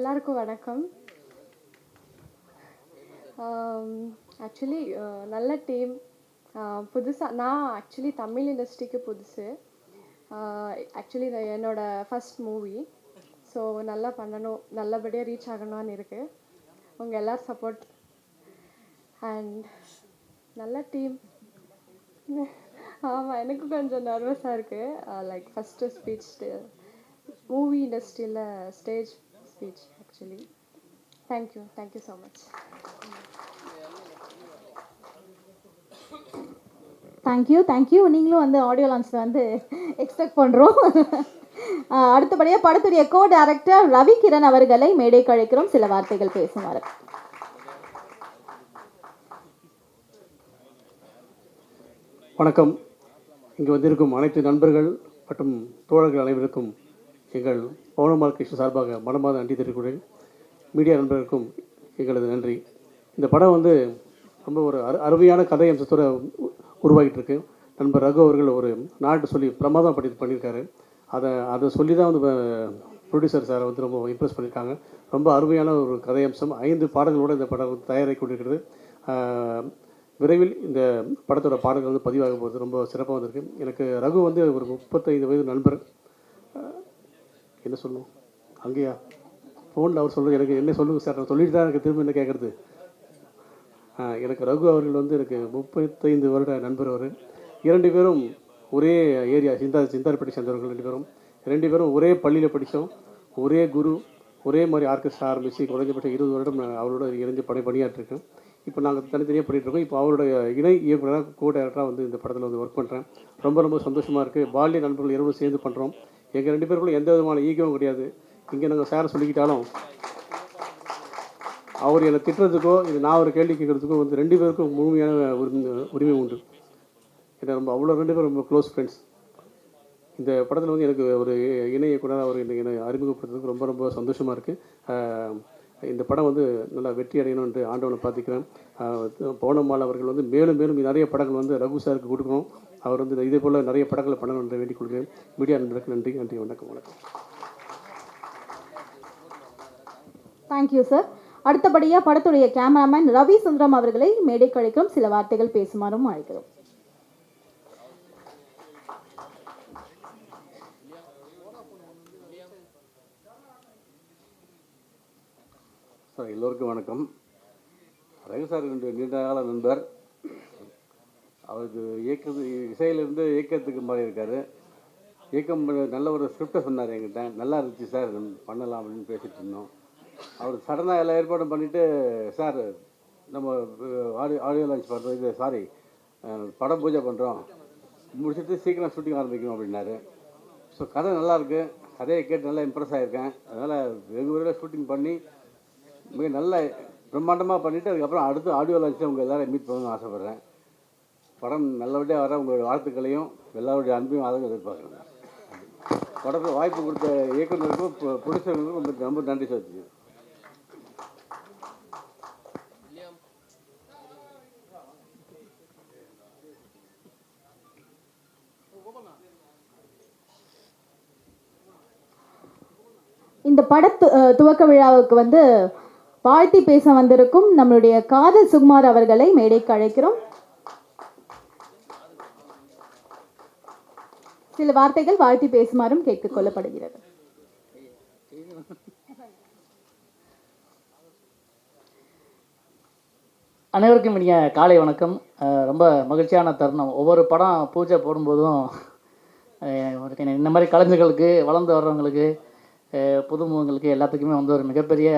எல்லாருக்கும் வணக்கம். ஆக்சுவலி நல்ல டீம். புதுசாக நான் ஆக்சுவலி தமிழ் இண்டஸ்ட்ரிக்கு புதுசு. ஆக்சுவலி இது என்னோடய ஃபஸ்ட் மூவி. ஸோ நல்லா பண்ணணும், நல்லபடியாக ரீச் ஆகணும்னு இருக்குது. உங்கள் எல்லோரும் சப்போர்ட் அண்ட் நல்ல டீம். ஆமாம், எனக்கு கொஞ்சம் நர்வஸாக இருக்குது. லைக் ஃபஸ்ட்டு ஸ்பீச் மூவி இண்டஸ்ட்ரியில் stage speech actually. Thank you so much. Thank you. நீங்களும் வந்து ஆடியோ லான்ச்சில் வந்து எக்ஸ்பெக்ட் பண்ணுறோம். அடுத்தபடியாக படத்துடைய கோ டைரக்டர் ரவி கிரண் அவர்களை மேடைக்கு அழைக்கிறோம், சில வார்த்தைகள் பேசுமாறு. வணக்கம். இங்கு வந்திருக்கும் அனைத்து நண்பர்கள் மற்றும் தோழர்கள் அனைவருக்கும் எங்கள் பௌர்ணமால் கிருஷ்ண சார்பாக மனமார்ந்த நன்றி தெரிவிக்கிறேன். மீடியா நண்பர்களுக்கும் எங்களது நன்றி. இந்த படம் வந்து ரொம்ப ஒரு அருமையான கதை அம்சத்தோடு உருவாகிட்டு இருக்கு. நண்பர் ரகு அவர்கள் ஒரு நாட்டு சொல்லி பிரமாதம் பண்ணியிருக்காரு. அதை சொல்லி தான் வந்து ப்ரொடியூசர் சாரை வந்து ரொம்ப இம்ப்ரெஸ் பண்ணியிருக்காங்க. ரொம்ப அருமையான ஒரு கதை அம்சம். 5 பாடல்களோடு இந்த படம் தயாராகி கொண்டிருக்கிறது. விரைவில் இந்த படத்தோட பாடல்கள் வந்து பதிவாக போகுது. ரொம்ப சிறப்பாக வந்திருக்கு. எனக்கு ரகு வந்து ஒரு 35 வயது நண்பர். என்ன சொல்லணும் அங்கேயா ஃபோனில் அவர் சொல்லுங்கள், எனக்கு என்ன சொல்லுங்கள் சார், நான் சொல்லிட்டு தான் எனக்கு திரும்ப என்ன கேட்குறது. எனக்கு ரகு அவர்கள் வந்து எனக்கு 35 வருட நண்பர். அவர் 2 பேரும் ஒரே ஏரியா சிந்தாரிப்பட்டி சேர்ந்தவர்கள். 2 பேரும் ஒரே பள்ளியில் படித்தோம். ஒரே குரு, ஒரே மாதிரி ஆர்கெஸ்ட்ரா ஆரம்பித்து குறைஞ்சபட்சம் 20 வருடம் அவரோட இணைஞ்சு பணியாற்றிருக்கேன். இப்போ நாங்கள் தனித்தனியாக பண்ணிகிட்ருக்கோம். இப்போ அவருடைய இணை இயக்குனராக கோ டைரக்டராக வந்து இந்த படத்தில் வந்து ஒர்க் பண்ணுறேன். ரொம்ப சந்தோஷமாக இருக்குது. பால்ய நண்பர்கள் இருவரும் சேர்ந்து பண்ணுறோம். எங்கள் 2 பேருக்குள்ள எந்த விதமான ஈகோவும் கிடையாது. இங்கே நாங்கள் சேர சொல்லிக்கிட்டாலும் அவர் என்னை திட்டுறதுக்கோ இது நான் ஒரு கேள்வி கேட்குறதுக்கோ வந்து 2 பேருக்கும் முழுமையான உரிமை உண்டு. ஏன்னா ரொம்ப அவ்வளோ 2 பேரும் ரொம்ப க்ளோஸ் ஃப்ரெண்ட்ஸ். இந்த படத்தில் வந்து எனக்கு ஒரு இணை இயக்குனர் அவர் என்னை அறிமுகப்படுத்துறதுக்கு ரொம்ப சந்தோஷமாக இருக்குது. இந்த படம் வந்து நல்லா வெற்றி அடையணும்னு ஆண்டவனை பார்த்துக்கிறேன். பௌர்ணமால் அவர்கள் வந்து மேலும் நிறைய படங்கள் வந்து ரகு சாருக்கு கொடுக்கணும். அவர் வந்து இதே போல் நிறைய படங்களை பண்ணணும் என்று வேண்டிக் கொள்கிறேன். மீடியா நண்பருக்கு நன்றி. வணக்கம். Thank you sir. அடுத்தபடியாக படத்துடைய கேமராமேன் ரவி சுந்தரம் அவர்களை மேடைக்கு அழைக்கிறோம், சில வார்த்தைகள் பேசுமாறும் அழைக்கிறோம். சார், எல்லோருக்கும் வணக்கம். ரகு சார் நீண்ட கால நண்பர். அவருக்கு இசையிலிருந்து இயக்கத்துக்கு மாறி இருக்கார். இயக்கம் நல்ல ஒரு ஸ்கிரிப்டை சொன்னார் என்கிட்ட. நல்லா இருந்துச்சு சார், பண்ணலாம் அப்படின்னு பேசிகிட்டு இருந்தோம். அவர் சடனாக எல்லா ஏற்பாடும் பண்ணிவிட்டு, சார் நம்ம ஆடியோ லான்ச் பண்ணுறோம், படம் பூஜை பண்ணுறோம், முடிச்சுட்டு சீக்கிரம் ஷூட்டிங் ஆரம்பிக்கணும் அப்படின்னாரு. ஸோ கதை நல்லாயிருக்கு. கதையை கேட்டு நல்லா இம்ப்ரெஸ் ஆகியிருக்கேன். அதனால் வெகு விரைவில் ஷூட்டிங் பண்ணி மிக நல்ல பிரம்மாண்டமாக பண்ணிவிட்டு அதுக்கப்புறம் அடுத்து ஆடியோ லான்ச்சில் உங்கள் எல்லோரும் மீட் பண்ணணும்னு ஆசைப்பட்றேன். படம் நல்லபடியாக வர உங்களுடைய வாழ்த்துக்களையும் எல்லாருடைய அன்பையும் அதை எதிர்பார்க்குறேன். படத்துக்கு வாய்ப்பு கொடுத்த இயக்குநருக்கும் ப்ரொடியூசருக்கும் ரொம்ப நன்றி சொல்லிச்சு. இந்த துவக்க விழாவுக்கு வந்து வாழ்த்தி பேச வந்திருக்கும் நம்மளுடைய காதல் சுகுமார் அவர்களை மேடைக்கு அழைக்கிறோம். சில வார்த்தைகள் வாழ்த்தி பேசுமாறும் கேட்டுக் கொள்ளப்படுகிறது. அனைவருக்கும் இனிய காலை வணக்கம். ரொம்ப மகிழ்ச்சியான தருணம். ஒவ்வொரு படம் பூஜை போடும்போதும் இந்த மாதிரி கலைஞர்களுக்கு, வளர்ந்து வர்றவங்களுக்கு, புதுமுகங்களுக்கு எல்லாத்துக்குமே வந்து ஒரு மிகப்பெரிய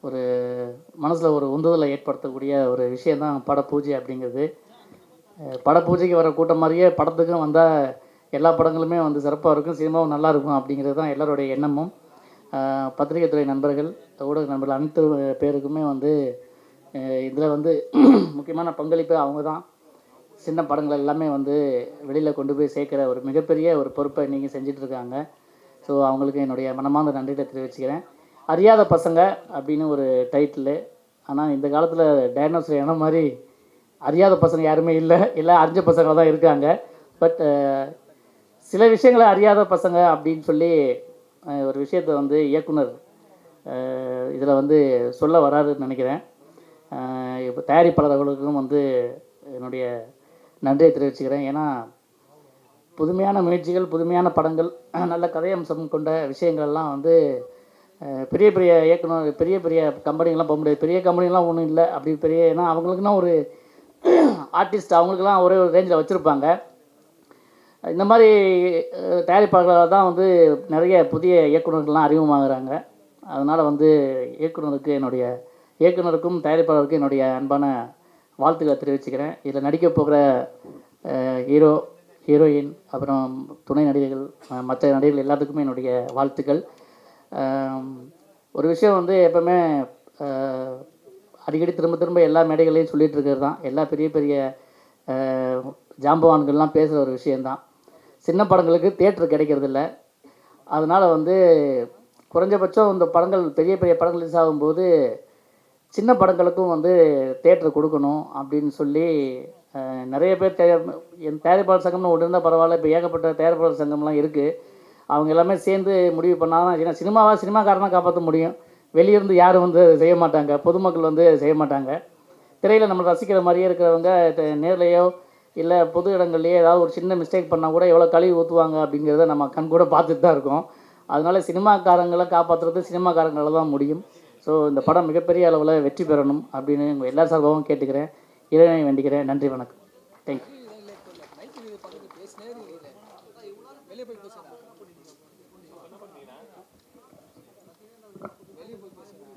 ஒரு மனசில் ஒரு உந்துதலை ஏற்படுத்தக்கூடிய ஒரு விஷயந்தான் பட பூஜை அப்படிங்கிறது. பட பூஜைக்கு வர கூட்டம் மாதிரியே படத்துக்கும் வந்தால் எல்லா படங்களுமே வந்து சிறப்பாக இருக்கும், சினிமாவும் நல்லாயிருக்கும் அப்படிங்கிறது தான் எல்லோருடைய எண்ணமும். பத்திரிகை துறை நண்பர்கள், ஊடக நண்பர்கள் அனைத்து பேருக்குமே வந்து இதில் வந்து முக்கியமான பங்களிப்பு அவங்க தான். சின்ன படங்கள் எல்லாமே வந்து வெளியில் கொண்டு போய் சேர்க்குற ஒரு மிகப்பெரிய ஒரு பொறுப்பை நீங்கள் செஞ்சிட்ருக்காங்க. ஸோ அவங்களுக்கு என்னுடைய மனமார்ந்த நன்றியை தெரிவிச்சுக்கிறேன். அறியாத பசங்க அப்படின்னு ஒரு டைட்டிலு. ஆனால் இந்த காலத்தில் டைனோசர் என்ன மாதிரி அறியாத பசங்க யாருமே இல்லை, எல்லாம் அறிஞ்ச பசங்க தான் இருக்காங்க. பட் சில விஷயங்களை அறியாத பசங்க அப்படின்னு சொல்லி ஒரு விஷயத்தை வந்து இயக்குனர் இதில் வந்து சொல்ல வராதுன்னு நினைக்கிறேன். இப்போ தயாரிப்பாளர்களுக்கும் வந்து என்னுடைய நன்றியை தெரிவிச்சுக்கிறேன். ஏன்னா புதுமையான முயற்சிகள், புதுமையான படங்கள், நல்ல கதையம்சம் கொண்ட விஷயங்கள்லாம் வந்து பெரிய பெரிய இயக்குனர், பெரிய பெரிய கம்பெனிகள்லாம் போக முடியாது. பெரிய கம்பெனிலாம் ஒன்றும் இல்லை அப்படி பெரிய, ஏன்னா அவங்களுக்குன்னா ஒரு ஆர்டிஸ்ட் அவங்களுக்குலாம் ஒரே ஒரு ரேஞ்சில் வச்சுருப்பாங்க. இந்த மாதிரி தயாரிப்பாளர்களால் தான் வந்து நிறைய புதிய இயக்குநர்கள்லாம் அறிமுகமாகறாங்க. அதனால் வந்து இயக்குனருக்கும் தயாரிப்பாளருக்கும் என்னுடைய அன்பான வாழ்த்துக்களை தெரிவிச்சுக்கிறேன். இதில் நடிக்க போகிற ஹீரோ, ஹீரோயின், அப்புறம் துணை நடிகர்கள், மற்ற நடிகர்கள் எல்லாத்துக்குமே என்னுடைய வாழ்த்துக்கள். ஒரு விஷயம் வந்து எப்போவுமே அடிக்கடி திரும்ப திரும்ப எல்லா மேடைகளையும் சொல்லிகிட்டு இருக்கிறது தான், எல்லா பெரிய பெரிய ஜாம்பவான்கள்லாம் பேசுகிற ஒரு விஷயந்தான். சின்ன படங்களுக்கு தியேட்டர் கிடைக்கிறதில்ல. அதனால் வந்து குறைஞ்சபட்சம் இந்த படங்கள் பெரிய பெரிய படங்கள் ரிலீஸ் ஆகும்போது சின்ன படங்களுக்கும் வந்து தியேட்டர் கொடுக்கணும் அப்படின்னு சொல்லி நிறைய பேர் என் தயாரிப்பாளர் சங்கம்னு ஒன்று இருந்தால் பரவாயில்ல, இப்போ ஏகப்பட்ட தயாரிப்பாளர் சங்கம்லாம் இருக்குது. அவங்க எல்லாமே சேர்ந்து முடிவு பண்ணாதான், ஏன்னா சினிமாக்காரனாக காப்பாற்ற முடியும். வெளியிருந்து யாரும் வந்து செய்ய மாட்டாங்க, பொதுமக்கள் வந்து செய்ய மாட்டாங்க. திரையில் நம்ம ரசிக்கிற மாதிரியே இருக்கிறவங்க நேர்லையோ இல்லை பொது இடங்கள்லையோ ஏதாவது ஒரு சின்ன மிஸ்டேக் பண்ணால் கூட எவ்வளோ கழுவி ஊற்றுவாங்க அப்படிங்கிறத நம்ம கண் கூட பார்த்துட்டு தான் இருக்கோம். அதனால சினிமாக்காரங்களை காப்பாற்றுறது சினிமாக்காரங்களால் தான் முடியும். ஸோ இந்த படம் மிகப்பெரிய அளவில் வெற்றி பெறணும் அப்படின்னு உங்கள் எல்லா சார்பாகவும் கேட்டுக்கிறேன், இறைவனை வேண்டிக்கிறேன். நன்றி, வணக்கம். தேங்க்யூ.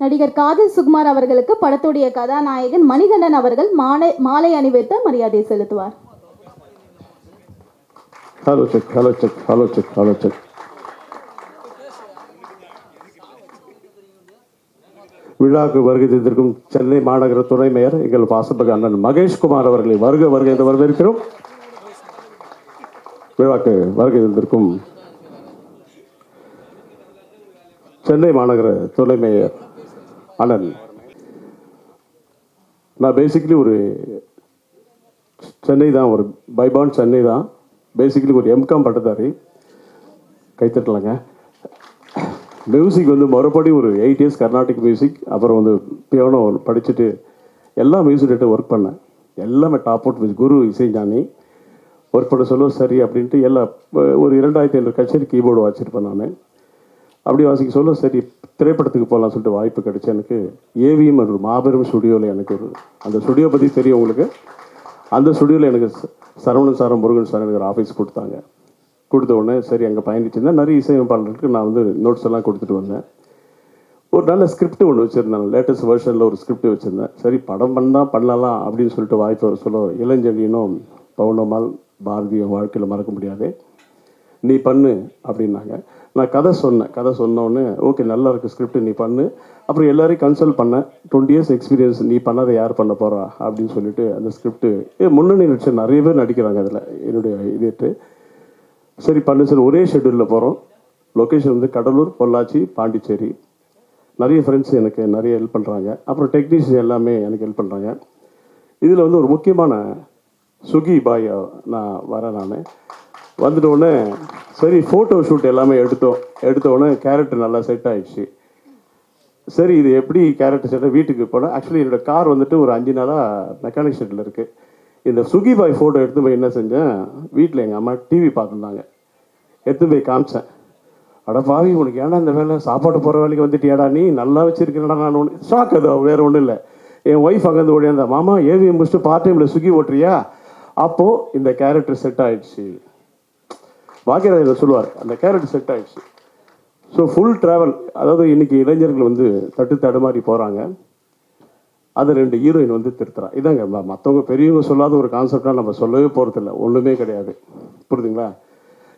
நடிகர் காதல் சுகுமார் அவர்களுக்கு படத்துடைய கதாநாயகன் மணிகண்டன் அவர்கள் மாலை அணிவித்து மரியாதை செலுத்துவார். Hello check hello check hello check hello check. விழாவுக்கு வருகை தந்திருக்கும் சென்னை மாநகர துணை மேயர் எங்கள் பாசமிகு அண்ணன் மகேஷ்குமார் அவர்களை வருகை என்று வரவேற்கிறோம். விழாவுக்கு வருகை தந்திருக்கும் சென்னை மாநகர துணை மேயர் அண்ணன், நான் பேசிக்கலி ஒரு சென்னை தான், ஒரு பைபான் சென்னை தான், பேசிக்கலி ஒரு எம்காம் பட்டதாரி. கைத்தட்டலாங்க. மியூசிக் வந்து மறுபடி ஒரு 8 இயர்ஸ் கர்நாடிக் மியூசிக், அப்புறம் வந்து பியானோ படிச்சுட்டு எல்லா மியூசிக் டேரக்டர் ஒர்க் பண்ணேன். எல்லாமே டாப் அவுட் வித் குரு இசைஞானி ஒர்க் பண்ண சொல்ல சரி அப்படின்ட்டு ஒரு 2500 கச்சேரி கீபோர்டு வாசிச்சிருப்பேன் நான். அப்படி வாசிக்க சொல்ல சரி திரைப்படத்துக்கு போகலாம் சொல்லிட்டு வாய்ப்பு கிடைச்சி எனக்கு ஏவிஎம் ஒரு மாபெரும் ஸ்டுடியோவில் எனக்கு அந்த ஸ்டுடியோ பற்றி தெரியும் உங்களுக்கு. அந்த ஸ்டுடியோவில் எனக்கு சரவணன் சாரம் முருகன் சார் எனக்கு ஒரு ஆஃபீஸ் கொடுத்தாங்க. கொடுத்த உடனே சரி அங்கே பயணிச்சிருந்தேன். நிறைய இசையமைப்பாளர்களுக்கு நான் வந்து நோட்ஸ் எல்லாம் கொடுத்துட்டு வந்தேன். ஒரு நல்ல ஸ்கிரிப்ட் ஒன்று வச்சுருந்தேன், லேட்டஸ்ட் வெர்ஷனில் ஒரு ஸ்கிரிப்ட் வச்சுருந்தேன். சரி படம் பண்ணலாம் அப்படின்னு சொல்லிட்டு வாய்ப்பு சொல்ல இளஞ்செழியனும் பவுனம்மாள் பாரதிய வாழ்க்கையில் மறக்க முடியாது, நீ பண்ணு அப்படின்னாங்க. நான் கதை சொன்னோடனே ஓகே நல்லா இருக்குது ஸ்கிரிப்ட், நீ பண்ணு. அப்புறம் எல்லாரையும் கன்சல்ட் பண்ணேன். 20 இயர்ஸ் எக்ஸ்பீரியன்ஸ், நீ பண்ணதை யார் பண்ண போகிறா அப்படின்னு சொல்லிட்டு அந்த ஸ்கிரிப்ட் முன்னணி நடிச்சர் நிறைய பேர் நடிக்கிறாங்க அதில் என்னுடைய இதுட்டு. சரி பண்ணு சார். ஒரே ஷெட்யூலில் போகிறோம். லொக்கேஷன் வந்து கடலூர், பொள்ளாச்சி, பாண்டிச்சேரி. நிறைய ஃப்ரெண்ட்ஸ் எனக்கு நிறைய ஹெல்ப் பண்ணுறாங்க. அப்புறம் டெக்னீஷியன் எல்லாமே எனக்கு ஹெல்ப் பண்ணுறாங்க. இதில் வந்து ஒரு முக்கியமான சுகி பாய் நான் வந்துட்ட உடனே சரி ஃபோட்டோ ஷூட் எல்லாமே எடுத்த உடனே கேரக்டர் நல்லா செட் ஆகிடுச்சு. சரி இது எப்படி கேரக்டர் செட்டாக வீட்டுக்கு போனேன். ஆக்சுவலி என்னோடய கார் வந்துட்டு ஒரு 5 நாளாக மெக்கானிக் ஷெட்டில் இருக்குது. இந்த சுகி பாய் ஃபோட்டோ எடுத்து போய் என்ன செஞ்சேன், வீட்டில் எங்கள் அம்மா டிவி பார்த்துருந்தாங்க, எடுத்து போய் காமிச்சேன். அட பாவி உனக்கு ஏன்னா இந்த வேலை சாப்பாடு போகிற வேலைக்கு வந்துட்டியாடா, நீ நல்லா வச்சுருக்கிறடா. நான் ஒன்று ஷாக், அது வேறு ஒன்றும் இல்லை. என் ஒய்ஃப் அங்கேருந்து ஓடியாந்தா, மாமா ஏவிஎம் முடிச்சுட்டு பார்ட் டைமில் சுகி ஓட்டுறியா? அப்போது இந்த கேரக்டர் செட் ஆகிடுச்சு. பாக்கியராஜ் சொல்லுவார், அந்த கேரக்டர் செட் ஆகிடுச்சு. ஸோ ஃபுல் ட்ராவல், அதாவது இன்றைக்கி இளைஞர்கள் வந்து தடுமாறி போகிறாங்க, அதை 2 ஹீரோயின் வந்து திருத்துறா. இதாங்க மற்றவங்க பெரியவங்க சொல்லாத ஒரு கான்செப்டாக நம்ம சொல்லவே போகிறதில்ல, ஒன்றுமே கிடையாது. புரியுதுங்களா?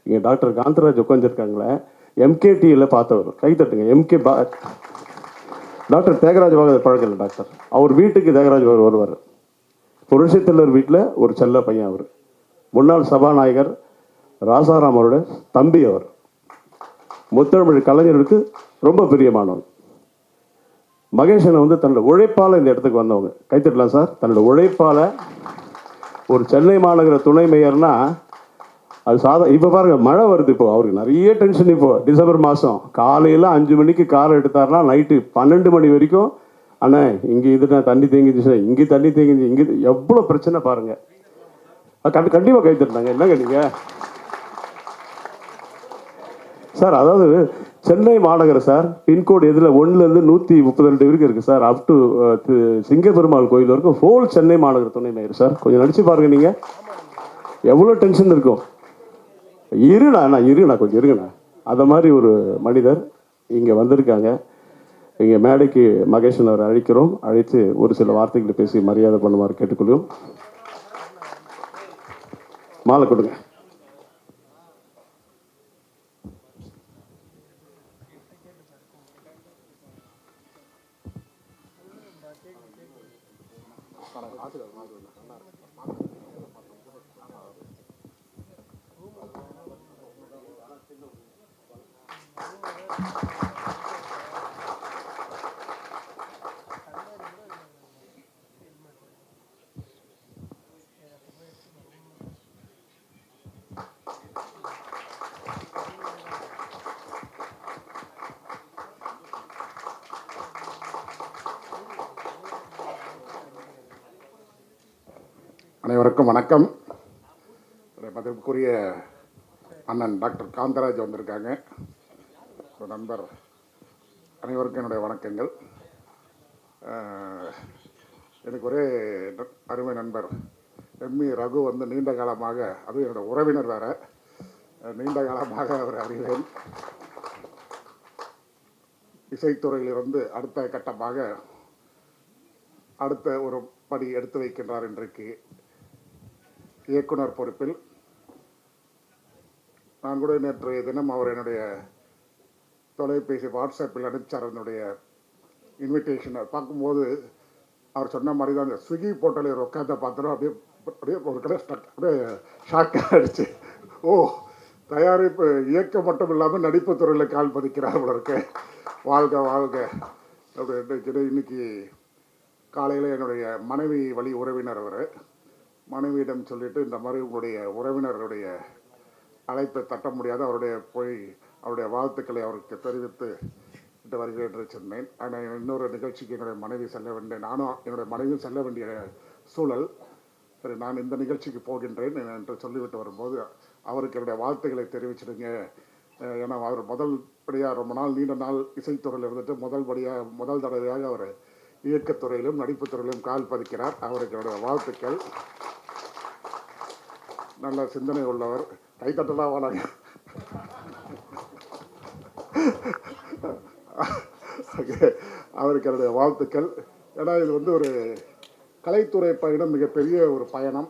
இங்கே டாக்டர் காந்தராஜ் உட்காந்துருக்காங்களே, எம்கேடியில் பார்த்தவர் கை தட்டுங்க. டாக்டர் தியாகராஜ பழக்கம் இல்லை டாக்டர், அவர் வீட்டுக்கு தியாகராஜ் வருவார். புரட்சித்தலைவர் வீட்டில் ஒரு செல்ல பையன் அவர். முன்னாள் சபாநாயகர் ராசாராம் அவரோட தம்பி அவர். முத்தமிழ் கலைஞருக்கு ரொம்ப பிரியமானவர். மகேஷனை வந்து தன்னோட உழைப்பால் இந்த இடத்துக்கு வந்தவங்க. கைத்தட்டலாம் சார். தன்னோட உழைப்பால் ஒரு சென்னை மாநகர துணை மேயர்னா அது இப்போ பாருங்கள் மழை வருது, இப்போ அவருக்கு நிறைய டென்ஷன். இப்போ டிசம்பர் மாதம் காலையில் 5 மணிக்கு கார் எடுத்தாருன்னா நைட்டு 12 மணி வரைக்கும், அண்ணா இங்கே இது நான் தண்ணி தேங்கிச்சு, இங்கே தண்ணி தேங்கிச்சு, இங்கே எவ்வளோ பிரச்சனை பாருங்கள். கண்டிப்பாக கை தட்டினாங்க. என்னங்க நீங்கள் சார், அதாவது சென்னை மாநகரம் சார், பின்கோடு எதில் 1லேருந்து 132 வரைக்கும் இருக்குது சார். அப் டு சிங்கப்பெருமாள் கோயில் வரைக்கும் ஹோல் சென்னை மாநகர துணை மேயர் சார். கொஞ்சம் நடிச்சு பாருங்கள் நீங்கள், எவ்வளோ டென்ஷன் இருக்கும். இருங்கண்ணா கொஞ்சம் இருங்கண்ணா. அந்த மாதிரி ஒரு மனிதர் இங்கே வந்திருக்காங்க. இங்கே மேடைக்கு மகேஷன் அவரை அழைக்கிறோம். அழைத்து ஒரு சில வார்த்தைகளை பேசி மரியாதை பண்ணுமாறு கேட்டுக்கொள்ளும். மாலை கொடுங்க. அனைவருக்கும் வணக்கம். மதிப்புக்குரிய அண்ணன் டாக்டர் காந்தராஜ் வந்திருக்காங்க. ஒரு நண்பர், அனைவருக்கும் என்னுடைய வணக்கங்கள். எனக்கு ஒரே அருமை நண்பர் எம்இ ரகு வந்து நீண்ட காலமாக, அதுவும் என்னோடய உறவினர் வேறு, நீண்ட காலமாக அவர் அறிவேன். இசைத்துறையிலிருந்து அடுத்த கட்டமாக அடுத்த ஒரு படி எடுத்து வைக்கின்றார். இன்றைக்கு இயக்குனர் பொறுப்பில். நான் கூட நேற்று தினம் அவர் என்னுடைய தொலைபேசி வாட்ஸ்அப்பில் அனுப்பிச்சார். என்னுடைய இன்விடேஷனை பார்க்கும்போது அவர் சொன்ன மாதிரி தான், இந்த ஸ்விக்கி போர்ட்டலில் உட்காந்து பார்த்தோன்னா அப்படியே அப்படியே ஒரு கடை அப்படியே ஷாக்காக ஆகிடுச்சு. ஓ, தயாரிப்பு இயக்கம் மட்டும் இல்லாமல் நடிப்பு துறையில் கால் பதிக்கிறார்கள் இருக்க. வாழ்க வாழ்க அப்படின்னு. இன்னைக்கு காலையில் என்னுடைய மனைவி வழி உறவினர் அவர், மனைவியிடம் சொல்லிவிட்டு இந்த மாதிரி உங்களுடைய உறவினருடைய அழைப்பை தட்ட முடியாது, அவருடைய வாழ்த்துக்களை அவருக்கு தெரிவித்து விட்டு வருகிறேன் என்று சொன்னேன். ஆனால் இன்னொரு நிகழ்ச்சிக்கு என்னுடைய மனைவி செல்ல வேண்டிய, நானும் என்னுடைய மனைவியும் செல்ல வேண்டிய சூழல். சரி, நான் இந்த நிகழ்ச்சிக்கு போகின்றேன் என்று சொல்லிவிட்டு வரும்போது அவருக்கு என்னுடைய வாழ்த்துக்களை தெரிவிச்சிடுங்க. ஏன்னா அவர் முதல்படியாக ரொம்ப நாள் நீண்ட நாள் இசைத்துறையில் இருந்துட்டு முதல் தடவையாக அவர் இயக்கத்துறையிலும் நடிப்புத்துறையிலும் கால் பதிக்கிறார். அவருக்கு என்னுடைய வாழ்த்துக்கள். நல்ல சிந்தனை உள்ளவர். கைத்தட்டலாம் வாழாங்க. அவருக்கு என்னுடைய வாழ்த்துக்கள். ஏன்னா இது வந்து ஒரு கலைத்துறை பயணம், மிகப்பெரிய ஒரு பயணம்.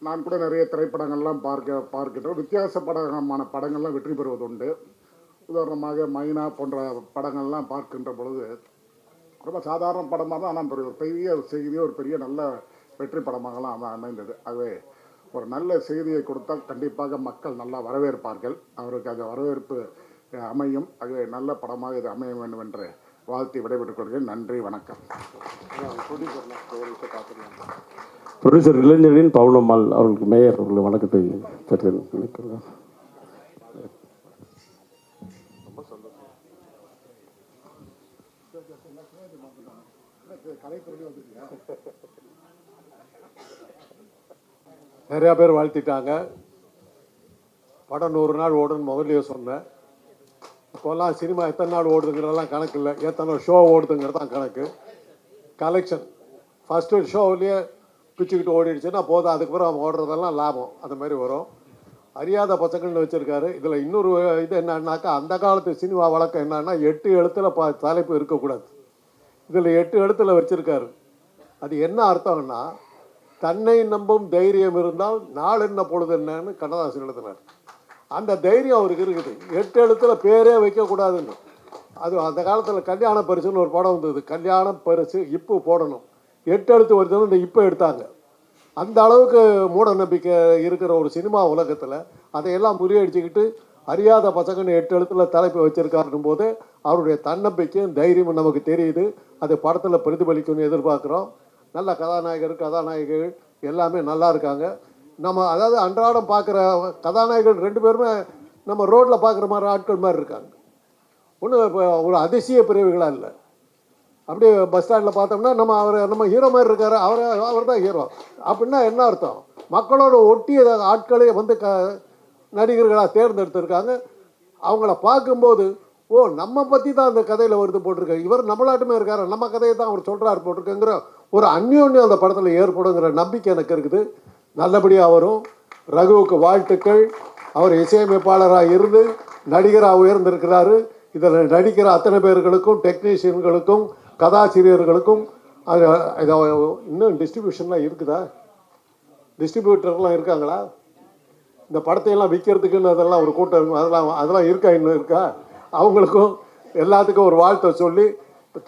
நான் கூட நிறைய திரைப்படங்கள்லாம் பார்க்கின்றோம். வித்தியாசமான படங்கள்லாம் வெற்றி பெறுவது உண்டு. உதாரணமாக மைனா போன்ற படங்கள்லாம் பார்க்கின்ற பொழுது ரொம்ப சாதாரண படமாக தான், ஆனால் ஒரு பெரிய செய்தியோ ஒரு பெரிய நல்ல வெற்றி படமாகலாம் அமைந்தது. ஆகவே ஒரு நல்ல செய்தியை கொடுத்தால் கண்டிப்பாக மக்கள் நல்லா வரவேற்பார்கள். அவருக்கு அந்த வரவேற்பு அமையும். ஆகவே நல்ல படமாக இது அமைய வேண்டும் என்று வாழ்த்தி விடைபெற்றுக் கொள்கிறேன். நன்றி, வணக்கம். ப்ரொடியூசர் இளைஞரின் பவுனம்மாள் அவர்களுக்கு மேயர் அவர்கள் வணக்கத்தை தெரிவிக்கிறேன். நிறையா பேர் வாழ்த்திட்டாங்க. படம் 100 நாள் ஓடுன்னு முதல்லையே சொன்னேன். இப்போல்லாம் சினிமா எத்தனை நாள் ஓடுதுங்கிறதெல்லாம் கணக்கு இல்லை, எத்தனை ஷோ ஓடுதுங்கிறது தான் கணக்கு. கலெக்ஷன் ஃபஸ்ட்டு ஷோவிலேயே பிச்சுக்கிட்டு ஓடிடுச்சுன்னா போதும், அதுக்கப்புறம் அவன் ஓடுறதெல்லாம் லாபம். அந்த மாதிரி வரும். அறியாத பசங்கள்னு வச்சுருக்காரு. இதில் இன்னொரு இது என்னன்னாக்கா, அந்த காலத்து சினிமா வழக்கம் என்னன்னா 8 எழுத்தில் தலைப்பு இருக்கக்கூடாது. இதில் 8 எழுத்தில் வச்சுருக்காரு. அது என்ன அர்த்தம்னா, தன்னை நம்பும் தைரியம் இருந்தால் நாள் என்ன பொழுது என்னன்னு கண்ணதாசன் எழுதினார். அந்த தைரியம் அவருக்கு இருக்குது. 8 எழுத்தில் பேரே வைக்கக்கூடாதுன்னு. அது அந்த காலத்தில் கல்யாண பரிசுன்னு ஒரு படம் வந்தது. கல்யாண பரிசு இப்போ போடணும், 8 எழுத்து வருதுன்னு இந்த இப்போ எடுத்தாங்க. அந்த அளவுக்கு மூட நம்பிக்கை இருக்கிற ஒரு சினிமா உலகத்தில் அதையெல்லாம் முறியடிச்சுக்கிட்டு அறியாத பசங்கன்னு 8 எழுத்தில் தலைப்பு வச்சுருக்காருன்னும் போது அவருடைய தன்னம்பிக்கையும் தைரியமும் நமக்கு தெரியுது. அது படத்தில் பிரதிபலிக்கும்னு எதிர்பார்க்குறோம். நல்ல கதாநாயகர்கள் எல்லாமே நல்லா இருக்காங்க. நம்ம அதாவது அன்றாடம் பார்க்குற கதாநாயகர்கள் 2 பேருமே நம்ம ரோட்டில் பார்க்குற மாதிரி ஆட்கள் மாதிரி இருக்காங்க. ஒன்றும் இப்போ ஒரு அதிசய பிரிவுகளாக இல்லை. அப்படியே பஸ் ஸ்டாண்டில் பார்த்தோம்னா நம்ம ஹீரோ மாதிரி இருக்கார், அவர் தான் ஹீரோ அப்படின்னா என்ன அர்த்தம்? மக்களோட ஒட்டிய ஆட்களே வந்து நடிகர்களாக தேர்ந்தெடுத்திருக்காங்க. அவங்கள பார்க்கும்போது நம்ம பற்றி தான் அந்த கதையில் வருது போட்டிருக்காங்க, இவர் நம்மளாட்டுமே இருக்கார், நம்ம கதையை தான் அவர் சொல்கிறாரு போட்டிருக்குங்கிற ஒரு அந்யோன்யம் அந்த படத்தில் ஏற்படுங்கிற நம்பிக்கை எனக்கு இருக்குது. நல்லபடியாக வரும். ரகுவுக்கு வாழ்த்துக்கள். அவர் இசையமைப்பாளராக இருந்து நடிகராக உயர்ந்திருக்கிறாரு. இதில் நடிக்கிற அத்தனை பேர்களுக்கும், டெக்னீஷியன்களுக்கும், கதாசிரியர்களுக்கும் இதை இன்னும் டிஸ்ட்ரிபியூஷன்லாம் இருக்குதா? டிஸ்ட்ரிபியூட்டர்லாம் இருக்காங்களா? இந்த படத்தையெல்லாம் விற்கிறதுக்குன்னு அதெல்லாம் ஒரு கூட்டம் இருக்கும், அதெல்லாம் இருக்கா? இன்னும் இருக்கா? அவங்களுக்கும் எல்லாத்துக்கும் ஒரு வாழ்த்தை சொல்லி,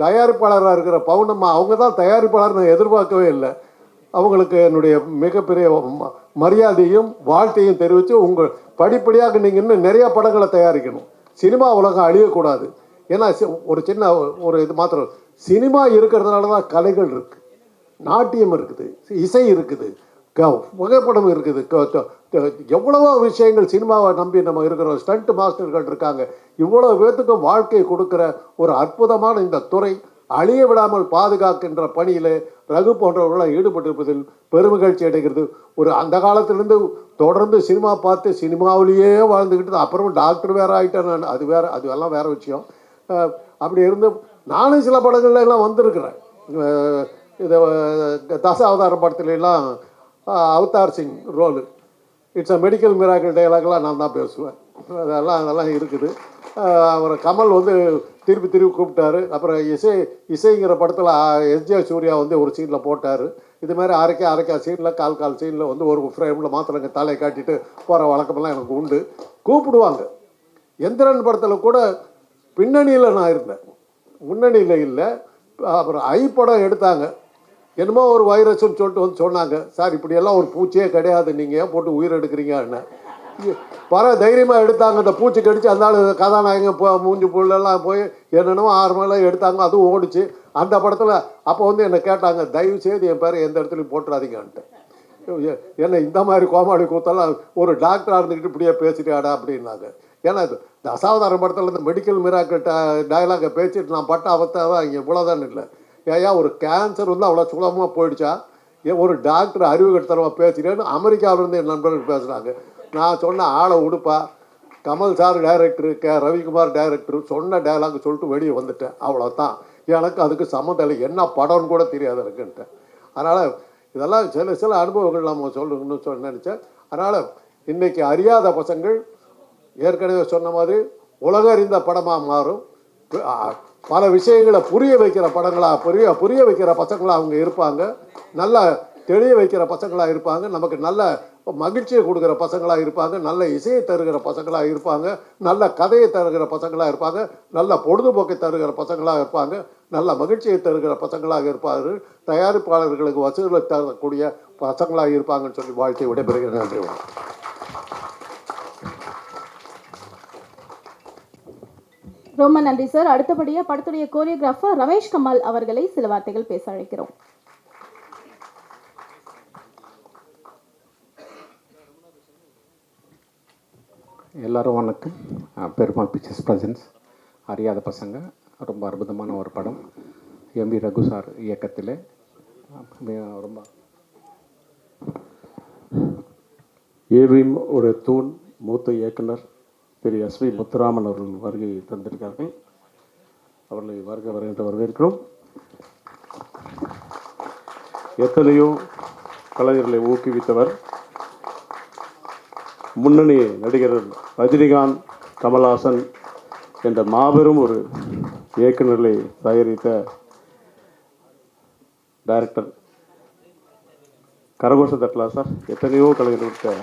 தயாரிப்பாளராக இருக்கிற பவுனம்மா அவங்க தான் தயாரிப்பாளர், நான் எதிர்பார்க்கவே இல்லை. அவங்களுக்கு என்னுடைய மிகப்பெரிய மரியாதையும் வாழ்த்தையும் தெரிவித்து, உங்கள் படிப்படியாக நீங்கள் இன்னும் நிறையா படங்களை தயாரிக்கணும். சினிமா உலகம் அழியக்கூடாது. ஏன்னா ஒரு சின்ன ஒரு இது மாத்திரம், சினிமா இருக்கிறதுனால தான் கலைகள் இருக்குது, நாட்டியம் இருக்குது, இசை இருக்குது, புகைப்படம் இருக்குது, எவ்வளவோ விஷயங்கள் சினிமாவை நம்பி நம்ம இருக்கிறோம். ஸ்டண்ட் மாஸ்டர்கள் இருக்காங்க. இவ்வளோ பேர்த்துக்கும் வாழ்க்கையை கொடுக்குற ஒரு அற்புதமான இந்த துறை அழிய விடாமல் பாதுகாக்கின்ற பணியில் ரகு போன்றவர்களாக ஈடுபட்டிருப்பதில் பெருமகிழ்ச்சி அடைகிறது. ஒரு அந்த காலத்திலேருந்து தொடர்ந்து சினிமா பார்த்து சினிமாவிலேயே வாழ்ந்துக்கிட்டு அப்புறம் டாக்டர் வேறு ஆகிட்டேன் நான். அதெல்லாம் வேறு விஷயம். அப்படி இருந்து நானும் சில படங்கள்ல எல்லாம் வந்திருக்கிறேன். இதை தசாவதாரம் படத்துலலாம் Avatar Singh role, it's a medical miracle டைலாக்லாம் நான் தான் பேசுவேன். அதெல்லாம் இருக்குது. அவரை கமல் வந்து திருப்பி கூப்பிட்டாரு. அப்புறம் இசைங்கிற படத்தில் எஸ்ஜே சூர்யா வந்து ஒரு சீனில் போட்டார். இது மாதிரி அரைக்கா சீனில் கால் சீனில் வந்து ஒரு ஃப்ரேமில் மாத்திரங்க தலையை காட்டிட்டு போகிற வழக்கமெல்லாம் எனக்கு உண்டு. கூப்பிடுவாங்க. எந்திரன் படத்தில் கூட பின்னணியில் நான் இருந்தேன், முன்னணியில் இல்லை. அப்புறம் படம் எடுத்தாங்க. என்னமோ ஒரு வைரஸ்ன்னு சொல்லிட்டு வந்து சொன்னாங்க, சார் இப்படியெல்லாம் ஒரு பூச்சியே கிடையாது, நீங்கள் ஏன் போட்டு உயிர் எடுக்கிறீங்கன்னு. தைரியமாக எடுத்தாங்க. அந்த பூச்சி கடிச்சு அந்த ஆள் கதாநாயகன் மூஞ்சி புள்ளெல்லாம் போய் என்னென்னமோ 6 மணிலாம் எடுத்தாங்க. அதுவும் ஓடிச்சு அந்த படத்தில். அப்போ வந்து என்னை கேட்டாங்க, தயவு செய்து என் பேரை எந்த இடத்துலையும் போட்டுறாதீங்கன்ட்டு. என்ன இந்த மாதிரி கோமாளி கூத்தெல்லாம் ஒரு டாக்டராக இருந்துக்கிட்டு இப்படியே பேசிட்டாடா அப்படின்னாங்க. ஏன்னா இது தசாவதாரம் படத்தில் இந்த மெடிக்கல் மிராக்கிள் டயலாகை பேசிட்டு நான் பட்ட அவத்தை தான் இங்கே இவ்வளோதான் இல்லை. ஏன் ஒரு கேன்சர் வந்து அவ்வளோ சுலபமாக போயிடுச்சா? ஒரு டாக்டர் அறிவு கட்டத்தனமாக பேசுகிறேன்னு அமெரிக்காவிலேருந்து என் நண்பர்கள் பேசுகிறாங்க. நான் சொன்ன ஆளை உடுப்பா, Kamal sir director, Ravikumar director சொன்ன டைலாக் சொல்லிட்டு வெளியே வந்துட்டேன். அவ்வளோதான். எனக்கு அதுக்கு சம்மந்தம் இல்லை, என்ன படம்னு கூட தெரியாது எனக்குன்ட்டேன். அதனால் இதெல்லாம் சில அனுபவங்கள் நம்ம சொல்லணும்னு நினச்சேன். அதனால் இன்றைக்கி அறியாத பசங்கள் ஏற்கனவே சொன்ன மாதிரி உலக அறிந்த படமாக மாறும். பல விஷயங்களை புரிய வைக்கிற படங்களாக புரிய வைக்கிற பசங்களாக அவங்க இருப்பாங்க. நல்ல தெளிய வைக்கிற பசங்களாக இருப்பாங்க. நமக்கு நல்ல மகிழ்ச்சியை கொடுக்குற பசங்களாக இருப்பாங்க. நல்ல இசையை தருகிற பசங்களாக இருப்பாங்க. நல்ல கதையை தருகிற பசங்களாக இருப்பாங்க. நல்ல பொழுதுபோக்கை தருகிற பசங்களாக இருப்பாங்க. நல்ல மகிழ்ச்சியை தருகிற பசங்களாக இருப்பார்கள். தயாரிப்பாளர்களுக்கு வசூலை தரக்கூடிய பசங்களாக இருப்பாங்கன்னு சொல்லி வாழ்த்தை விடைபெறுகிறேன். நன்றி. ரொம்ப நன்றி சார். அடுத்தபடியாக படத்துடைய கோரியோகிராஃபர் ரமேஷ் கமல் அவர்களை சில வார்த்தைகள் பேச அழைக்கிறோம். எல்லோரும் வணக்கம். பெருமாள் பிக்சர்ஸ் ப்ரெசன்ஸ் அறியாத பசங்க ரொம்ப அற்புதமான ஒரு படம். எம்பி ரகு சார் இயக்கத்தில் ரொம்ப ஏவிஎம் ஒரு தூண் மூத்த இயக்குனர் திரு எஸ்வி முத்துராமன் அவர்கள் வருகை தந்திருக்கார்கள். அவர்களை வருகின்ற வரவேற்கிறோம். எத்தனையோ கலைஞர்களை ஊக்குவித்தவர். முன்னணி நடிகர் ரஜினிகாந்த், கமல்ஹாசன் என்ற மாபெரும் ஒரு இயக்குநர்களை தயாரித்த டைரக்டர் கரகோஷ தட்லா சார், எத்தனையோ கலைஞர்களுக்கு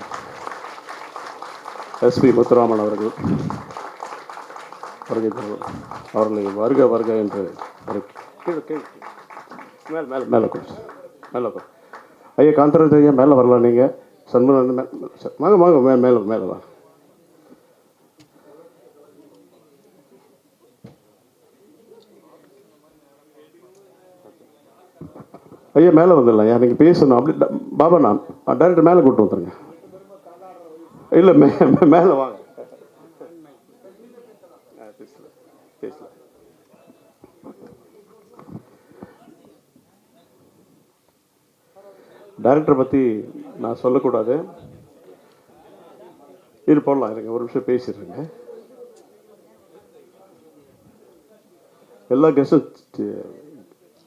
எஸ்பி முத்துராமன் அவர்கள் அவர்களை வருக என்று மேலே ஐயா காந்தராஜ் ஐயா மேலே வரலாம். நீங்கள் சண்முகம் வாங்க மேலே வாங்க. ஐயா மேலே வந்துடலாம். ஐயா நீங்கள் பேசணும். அப்படி பாபா நான் டைரக்டர் மேலே கூப்பிட்டு வந்துருங்க. இல்லை மேலே வாங்க. பேசல. டைரக்டரை பற்றி நான் சொல்லக்கூடாது. இது போடலாம், இருங்க ஒரு நிமிஷம் பேசிடுறேங்க. எல்லா கெஸ்ட்டும்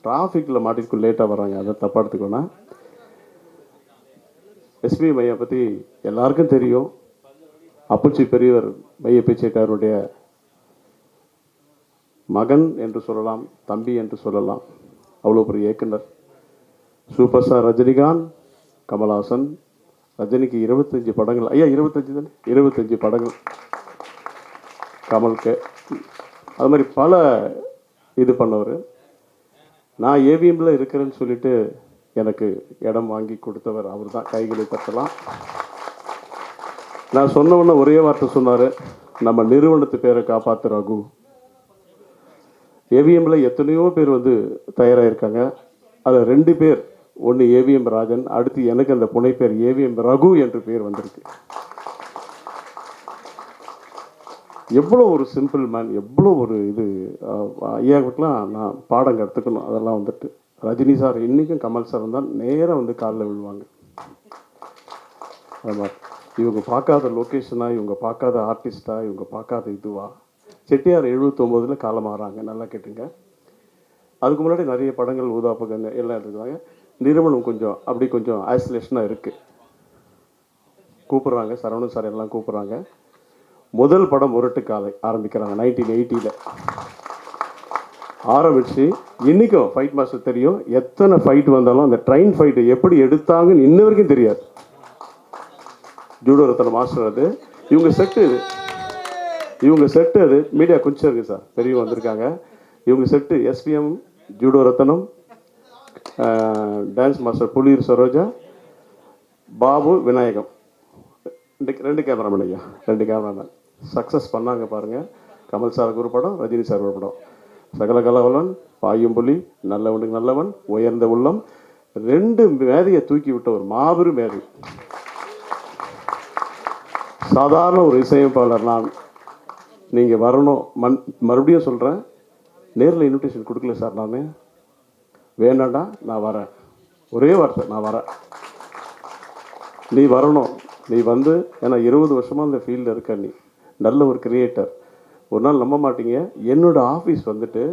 டிராஃபிக்கில் மாட்டிக்கு லேட்டாக வர்றாங்க, அதை தப்பாக எடுத்துக்கோனா. எஸ்பி மையா பற்றி எல்லாருக்கும் தெரியும். அப்புச்சி பெரியவர் மைய பிச்சைக்காரருடைய மகன் என்று சொல்லலாம், தம்பி என்று சொல்லலாம். அவ்வளோ பெரிய இயக்குனர். Super star Rajinikanth, Kamal Haasan. ரஜினிக்கு 25 படங்கள், ஐயா 25 தானே, 25 படங்கள் கமலுக்கு. அது மாதிரி பல இது பண்ணவர். நான் ஏவிஎம்மில் இருக்கிறேன்னு சொல்லிட்டு எனக்கு இடம் வாங்கி கொடுத்தவர் அவர் தான். கைகளை தட்டலாம். நான் சொன்ன உடனே ஒரே வார்த்தை சொன்னார், நம்ம நிறுவனத்து பேரை காப்பாற்று ரகு. ஏவிஎம்மில் எத்தனையோ பேர் வந்து தயாராகிருக்காங்க. அதில் 2 பேர், ஒன்று ஏவிஎம் ராஜன், அடுத்து எனக்கு அந்த புனைப்பேர் ஏவிஎம் ரகு என்று பேர் வந்திருக்கு. எவ்வளோ ஒரு சிம்பிள் மேன், எவ்வளோ ஒரு இது. ஐயாவுக்குலாம் நான் பாடம் கற்றுக்கணும். அதெல்லாம் வந்துட்டு ரஜினி சார் இன்றைக்கும் கமல் சார் வந்தால் நேராக வந்து காலில் விழுவாங்க. அது மாதிரி இவங்க பார்க்காத லொக்கேஷனா, இவங்க பார்க்காத ஆர்டிஸ்டா, இவங்க பார்க்காத இதுவா. செட்டியார் 79 காலமாகறாங்க, நல்லா கேட்டுங்க. அதுக்கு முன்னாடி நிறைய படங்கள் ஊதாப்பகங்க எல்லாம் எடுத்துக்கிறாங்க. நிறுவனம் கொஞ்சம் அப்படி கொஞ்சம் ஐசோலேஷனாக இருக்குது. கூப்பிட்றாங்க, சரவணன் சார் எல்லாம் கூப்பிட்றாங்க. முதல் படம் முரட்டுக்காலை ஆரம்பிக்கிறாங்க 1980 ஆரம்பித்து இன்றைக்கும் ஃபைட் மாஸ்டர் தெரியும். எத்தனை ஃபைட் வந்தாலும் அந்த ட்ரெயின் ஃபைட்டை எப்படி எடுத்தாங்கன்னு இன்ன வரைக்கும் தெரியாது. ஜூடோ ரத்தன மாஸ்டர் அது. இவங்க செட்டு அது மீடியா கொஞ்சம் இருக்குது சார், பெரியவங்க வந்திருக்காங்க. இவங்க set SPM, judo Rathnam, dance master Puliyur Saroja, Babu, Vinayagam. 2 cameraman ஐயா, 2 கேமராமேன் சக்ஸஸ் பண்ணாங்க பாருங்கள். கமல் சாருக்கு ஒரு படம், ரஜினி சார் ஒரு படம். சகல கலவலன், பாயும் புலி, நல்லவனுக்கு நல்லவன், உயர்ந்த உள்ளம். 2 மேதையை தூக்கி விட்ட ஒரு மாபெரும் மேதை. சாதாரண ஒரு இசையமைப்பாளர் நான். நீங்கள் வரணும். மறுபடியும் சொல்கிறேன், நேரில் இன்விடேஷன் கொடுக்கல சார். நான் வேணாண்டா, நான் வரேன். ஒரே வார்த்தை, நான் வரேன். நீ வரணும். நீ வந்து, ஏன்னா 20 வருஷமாக அந்த ஃபீல்டில் இருக்க. நீ நல்ல ஒரு கிரியேட்டர். ஒரு நாள் நம்ப மாட்டீங்க, என்னோடய ஆஃபீஸ் வந்துட்டு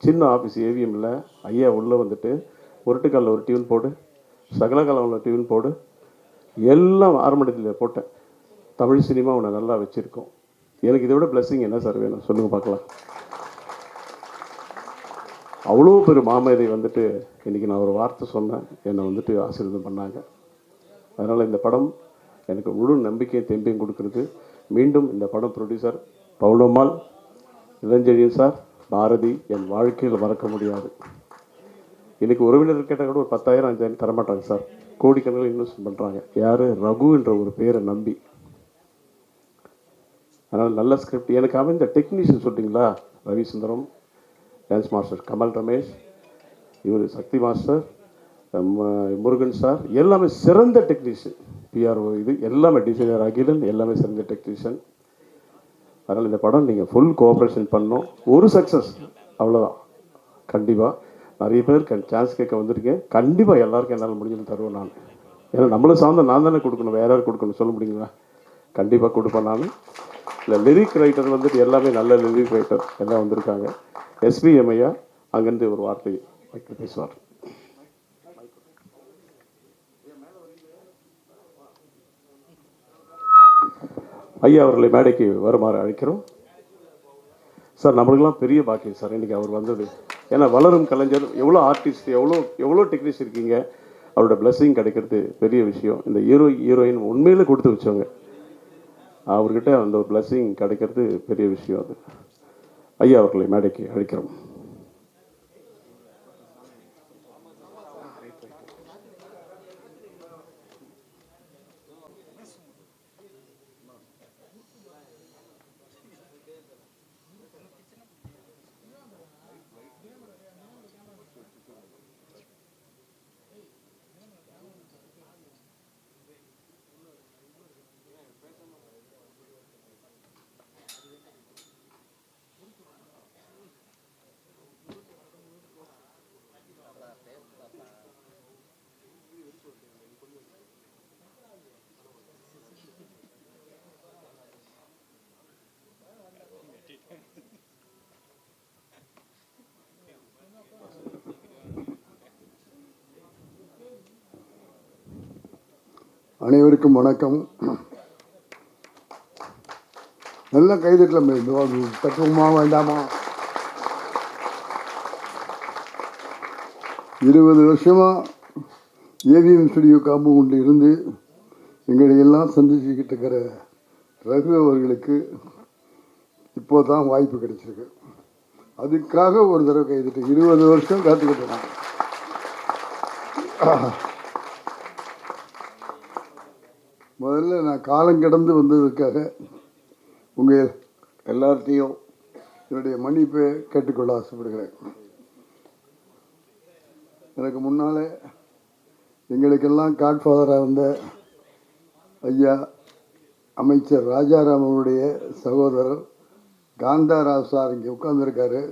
சின்ன ஆஃபீஸ் ஏவிஎம்மில். ஐயா உள்ளே வந்துட்டு உருட்டுக்காலில் ஒரு டியூன் போடு, சகலகலாவில் டியூன் போடு, எல்லாம் ஆரம்பத்தில் போட்டேன். தமிழ் சினிமா உன்னை நல்லா வச்சுருக்கோம். எனக்கு இதை விட பிளெஸ்ஸிங் என்ன சார் வேணும் சொல்லுங்கள் பார்க்கலாம். அவ்வளோ பெரிய மாமேதை வந்துட்டு இன்றைக்கி நான் ஒரு வார்த்தை சொன்னேன், என்னை வந்துட்டு ஆசீர்வாதம் பண்ணாங்க. அதனால் இந்த படம் எனக்கு முழு நம்பிக்கையும் தெம்பையும் கொடுக்குறது. மீண்டும் இந்த படம் ப்ரொடியூசர் பவுனம்மாள், இளஞ்செழியன் சார், பாரதி என் வாழ்க்கையில் மறக்க முடியாது. இன்றைக்கி உறவினர் கேட்டால் கூட ஒரு 10,000 5,000 தரமாட்டாங்க சார். கோடிக்கணக்கில் இன்வெஸ்ட் பண்ணுறாங்க. யார்? ரகு என்ற ஒரு பேரை நம்பி. அதனால் நல்ல ஸ்கிரிப்ட் எனக்கு அமைந்த டெக்னீஷியன் சொல்லிட்டீங்களா, ரவி சுந்தரம், டான்ஸ் மாஸ்டர் கமல் ரமேஷ், இவர் சக்தி மாஸ்டர், முருகன் சார், எல்லாமே சிறந்த டெக்னீஷியன். பிஆர்ஓ இது எல்லாமே, டிசைனர் அகிலன், எல்லாமே சிறந்த டெக்னீஷியன். அதனால் இந்த படம் நீங்கள் ஃபுல் கோஆப்ரேஷன் பண்ணணும். ஒரு சக்ஸஸ் அவ்வளோதான். கண்டிப்பாக நிறைய பேர் சான்ஸ் கேட்க வந்திருக்கேன். கண்டிப்பாக எல்லாருக்கும் என்னால் முடிஞ்சது தருவேன் நான். ஏன்னா நம்மளும் சார்ந்த நான் தானே கொடுக்கணும், வேறு யாரும் கொடுக்கணும் சொல்ல முடியுங்களா? கண்டிப்பாக கொடுப்பேன் நான். இல்லை லிரிக் ரைட்டர் வந்துட்டு எல்லாமே நல்ல லிரிக் ரைட்டர் எல்லாம் வந்திருக்காங்க. எஸ்பிஎம் ஐயா அங்கேருந்து ஒரு வார்த்தை பேசுவார். ஐயா அவர்களை மேடைக்கு வருமாறு அழைக்கிறோம் சார். நம்மளுக்கெல்லாம் பெரிய பாக்கியம் சார் இன்றைக்கி அவர் வந்தது. ஏன்னா வளரும் கலைஞர், எவ்வளோ ஆர்டிஸ்ட், எவ்வளோ டெக்னீஷியன் இருக்கீங்க. அவரோட பிளெஸ்ஸிங் கிடைக்கிறது பெரிய விஷயம். இந்த ஹீரோயின் உண்மையில் கொடுத்து வச்சவங்க, அவர்கிட்ட அந்த ஒரு பிளெஸ்ஸிங் கிடைக்கிறது பெரிய விஷயம். அது ஐயா அவர்களை மேடைக்கு அழைக்கிறோம். அனைவருக்கும் வணக்கம். நல்லா கைதட்டலாம், தத்துவமா வேண்டாமா? 20 வருஷமாக ஏவிஎம் ஸ்டுடியோ காம்பவுண்டில் இருந்து எங்களை எல்லாம் சந்திச்சுக்கிட்டு இருக்கிற ரகு அவர்களுக்கு இப்போ தான் வாய்ப்பு கிடைச்சிருக்கு. அதுக்காக ஒரு தடவை கைதட்டு 20 வருஷம் காத்துக்கிட்டு. முதல்ல நான் காலம் கடந்து வந்ததுக்காக உங்கள் எல்லார்ட்டையும் என்னுடைய மன்னிப்பை கேட்டுக்கொள்ள ஆசைப்படுகிறேன். எனக்கு முன்னால் எங்களுக்கெல்லாம் காட்ஃபாதராக இருந்த ஐயா அமைச்சர் ராஜாராம் அவருடைய சகோதரர் காந்தாராவ் சார் இங்கே உட்கார்ந்துருக்காரு.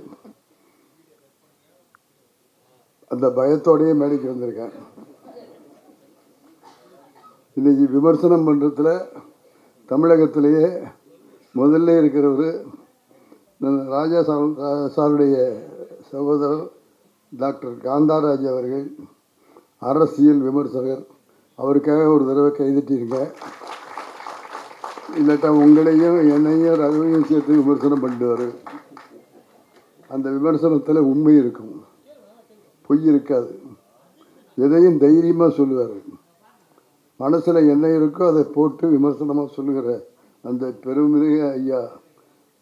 அந்த பயத்தோடையே மேடைக்கு வந்திருக்கேன். இன்றைக்கி விமர்சனம் பண்ணுறதுல தமிழகத்திலேயே முதல்ல இருக்கிறவர் ராஜா சாருடைய சகோதரர் டாக்டர் காந்தாராஜ் அவர்கள், அரசியல் விமர்சகர். அவருக்காக ஒரு தடவை கைதட்டிருங்க. இல்லாட்டா உங்களையும் என்னையும் ரகுவையும் சேர்த்து விமர்சனம் பண்ணிடுவார். அந்த விமர்சனத்தில் உண்மை இருக்கும், பொய் இருக்காது. எதையும் தைரியமாக சொல்லுவார். மனசில் என்ன இருக்கோ அதை போட்டு விமர்சனமாக சொல்லுகிற அந்த பெருமிக ஐயா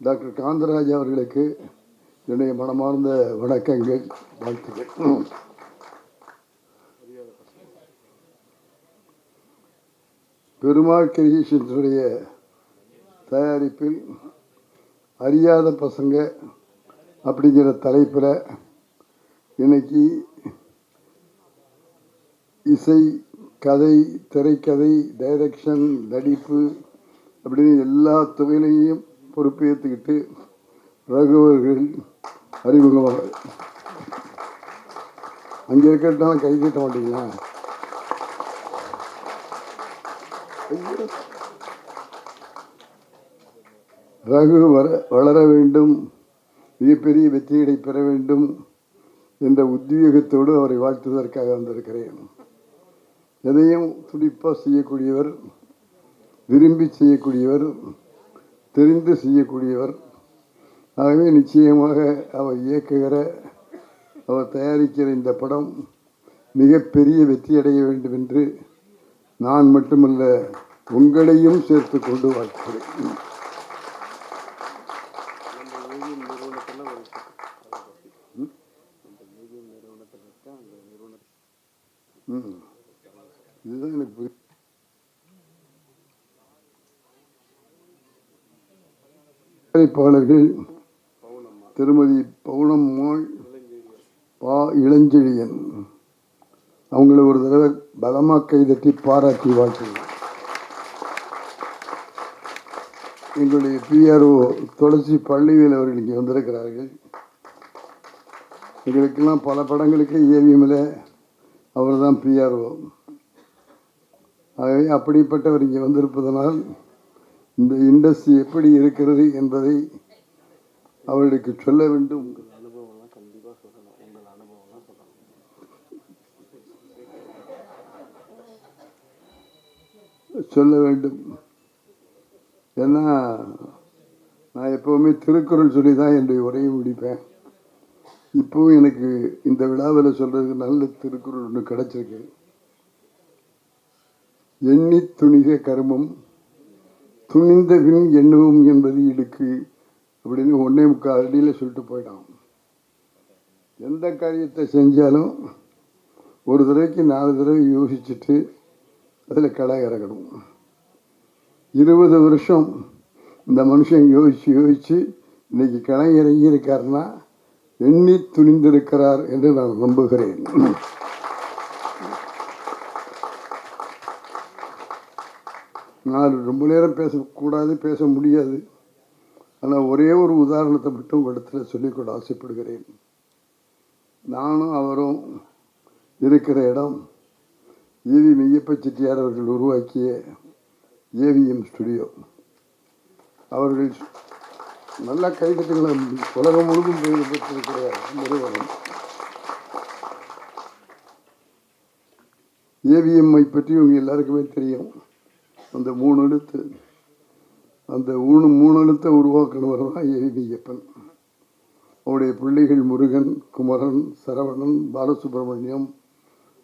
டாக்டர் காந்தராஜ் அவர்களுக்கு என்னுடைய மனமார்ந்த வணக்கங்கள், வாழ்த்துக்கள். பெருமாள் கிரியேஷன்ஸுடைய தயாரிப்பில் அறியாத பசங்க அப்படிங்கிற தலைப்பில் இன்னைக்கு இசை, கதை, திரைக்கதை, டைரக்ஷன், நடிப்பு அப்படின்னு எல்லா துறையிலையும் பொறுப்பேற்றுக்கிட்டு ரகுவர்கள் அறிமுகமாக அங்கே இருக்கிறதால கை கட்ட மாட்டீங்களா? ரகு வளர வேண்டும், மிகப்பெரிய வெற்றியை பெற வேண்டும் என்ற உத்வேகத்தோடு அவரை வாழ்த்துவதற்காக வந்திருக்கிறேன். எதையும் துடிப்பாக செய்யக்கூடியவர், விரும்பி செய்யக்கூடியவர், தெரிந்து செய்யக்கூடியவர். ஆகவே நிச்சயமாக அவர் இயக்குகிற, அவர் தயாரிக்கிற இந்த படம் மிகப்பெரிய வெற்றியடைய வேண்டும் என்று நான் மட்டுமல்ல உங்களையும் சேர்த்து கொண்டு வாழ்க்கிறேன். இதுதான் எனக்கு தயாரிப்பாளர்கள் திருமதி பவுனம்மாள், பா இளஞ்செழியன், அவங்கள ஒரு தடவை பலமாக கைதட்டி பாராட்டி வாழ்த்துங்கள். எங்களுடைய பிஆர்ஓ துளசி பள்ளிவேல் அவர்கள் இங்கே வந்திருக்கிறார்கள். எங்களுக்கெல்லாம் பல படங்களுக்கு ஏவிஎம்மில் அவர் தான் பிஆர்ஓ. ஆகவே அப்படிப்பட்டவர் இங்கே வந்திருப்பதனால் இந்த இண்டஸ்ட்ரி எப்படி இருக்கிறது என்பதை அவர்களுக்கு சொல்ல வேண்டும். சொல்ல வேண்டும். ஏன்னா நான் எப்போவுமே திருக்குறள் சொல்லி தான் என்னுடைய உரையை முடிப்பேன். இப்போவும் எனக்கு இந்த விழாவில் சொல்கிறதுக்கு நல்ல திருக்குறள் ஒன்று கிடச்சிருக்கு. எண்ணி துணிக கருமம் துணிந்த பின் எண்ணுவோம் என்பது இடுக்கு அப்படின்னு 1.25 அடியில் சொல்லிட்டு போயிட்டான். எந்த காரியத்தை செஞ்சாலும் ஒரு தடவைக்கு 4 தடவை யோசிச்சுட்டு அதில் களை இறக்கணும். 20 வருஷம் இந்த மனுஷன் யோசித்து இன்னைக்கு களை இறங்கி இருக்காருன்னா எண்ணி துணிந்திருக்கிறார் என்று நான் நம்புகிறேன். நான் ரொம்ப நேரம் பேசக்கூடாது, பேச முடியாது. ஆனால் ஒரே ஒரு உதாரணத்தை மட்டும் இடத்துல சொல்லிக்கொள்ள ஆசைப்படுகிறேன். நானும் அவரும் இருக்கிற இடம் ஏவி மெய்யப்ப செட்டியார் அவர்கள் உருவாக்கிய ஏவிஎம் ஸ்டுடியோ. அவர்கள் நல்ல கைதட்டுகளை உலகம் முழுதும் பெயர் பெற்றிருக்கிற நிறுவனம். ஏவிஎம்ஐ பற்றி உங்கள் எல்லாருக்குமே தெரியும். அந்த 3 எழுத்து, அந்த 3 எழுத்தை உருவாக்குனவர் தான் ஏவிஎப்பன். அவருடைய பிள்ளைகள் முருகன், குமரன், சரவணன், பாலசுப்ரமணியம்,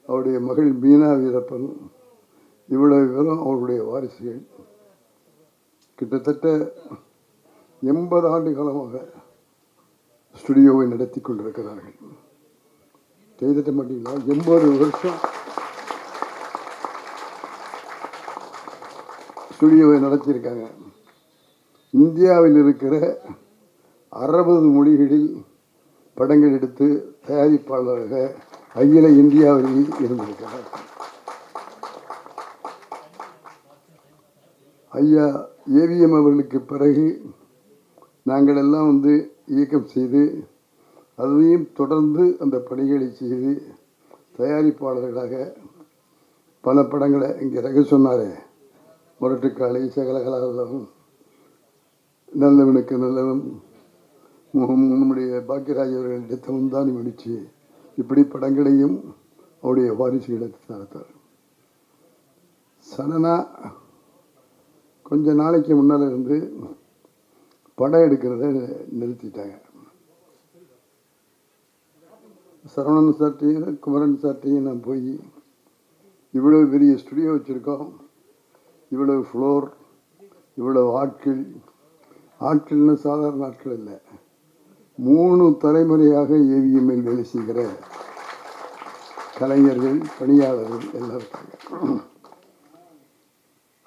அவருடைய மகள் மீனா வீரப்பன், இவ்வளவு பேரும் அவருடைய வாரிசுகள். கிட்டத்தட்ட 80 ஆண்டு காலமாக ஸ்டுடியோவை நடத்தி கொண்டிருக்கிறார்கள். செய்திட்ட மாட்டீங்களா? 80 வருஷம் ஸ்டுடியோவை நடத்தியிருக்காங்க. இந்தியாவில் இருக்கிற 60 மொழிகளில் படங்கள் எடுத்து தயாரிப்பாளராக அகில இந்தியாவில் இருந்திருக்கிறார். ஐயா ஏவிஎம் அவர்களுக்கு பிறகு நாங்கள் எல்லாம் இயக்கம் செய்து அதையும் தொடர்ந்து அந்த பணிகளை செய்து தயாரிப்பாளர்களாக பல படங்களை இங்கே ரகு சொன்னாரே, முரட்டுக்காளி, சகலகலாதம், நல்லவனுக்கு நல்லவன், நம்முடைய பாக்கியராஜ் அவர்கள் எடுத்த முந்தானி முடிச்சு, இப்படி படங்களையும் அவருடைய வாரிசுகள் எடுத்து நடத்தார். சனனா கொஞ்ச நாளைக்கு முன்னால் இருந்து படம் எடுக்கிறத நிறுத்திட்டாங்க. சரவணன் சார்ட்டையும் குமரன் சார்ட்டையும் நான் போய் இவ்வளவு பெரிய ஸ்டுடியோ வச்சுருக்கோம், இவ்வளவு ஃப்ளோர், இவ்வளவு ஆட்கள்னு சாதாரண ஆட்கள் இல்லை, 3 தலைமுறையாக ஏவிஎம்மில் வேலை செய்கிற கலைஞர்கள், பணியாளர்கள் எல்லாம் இருக்காங்க.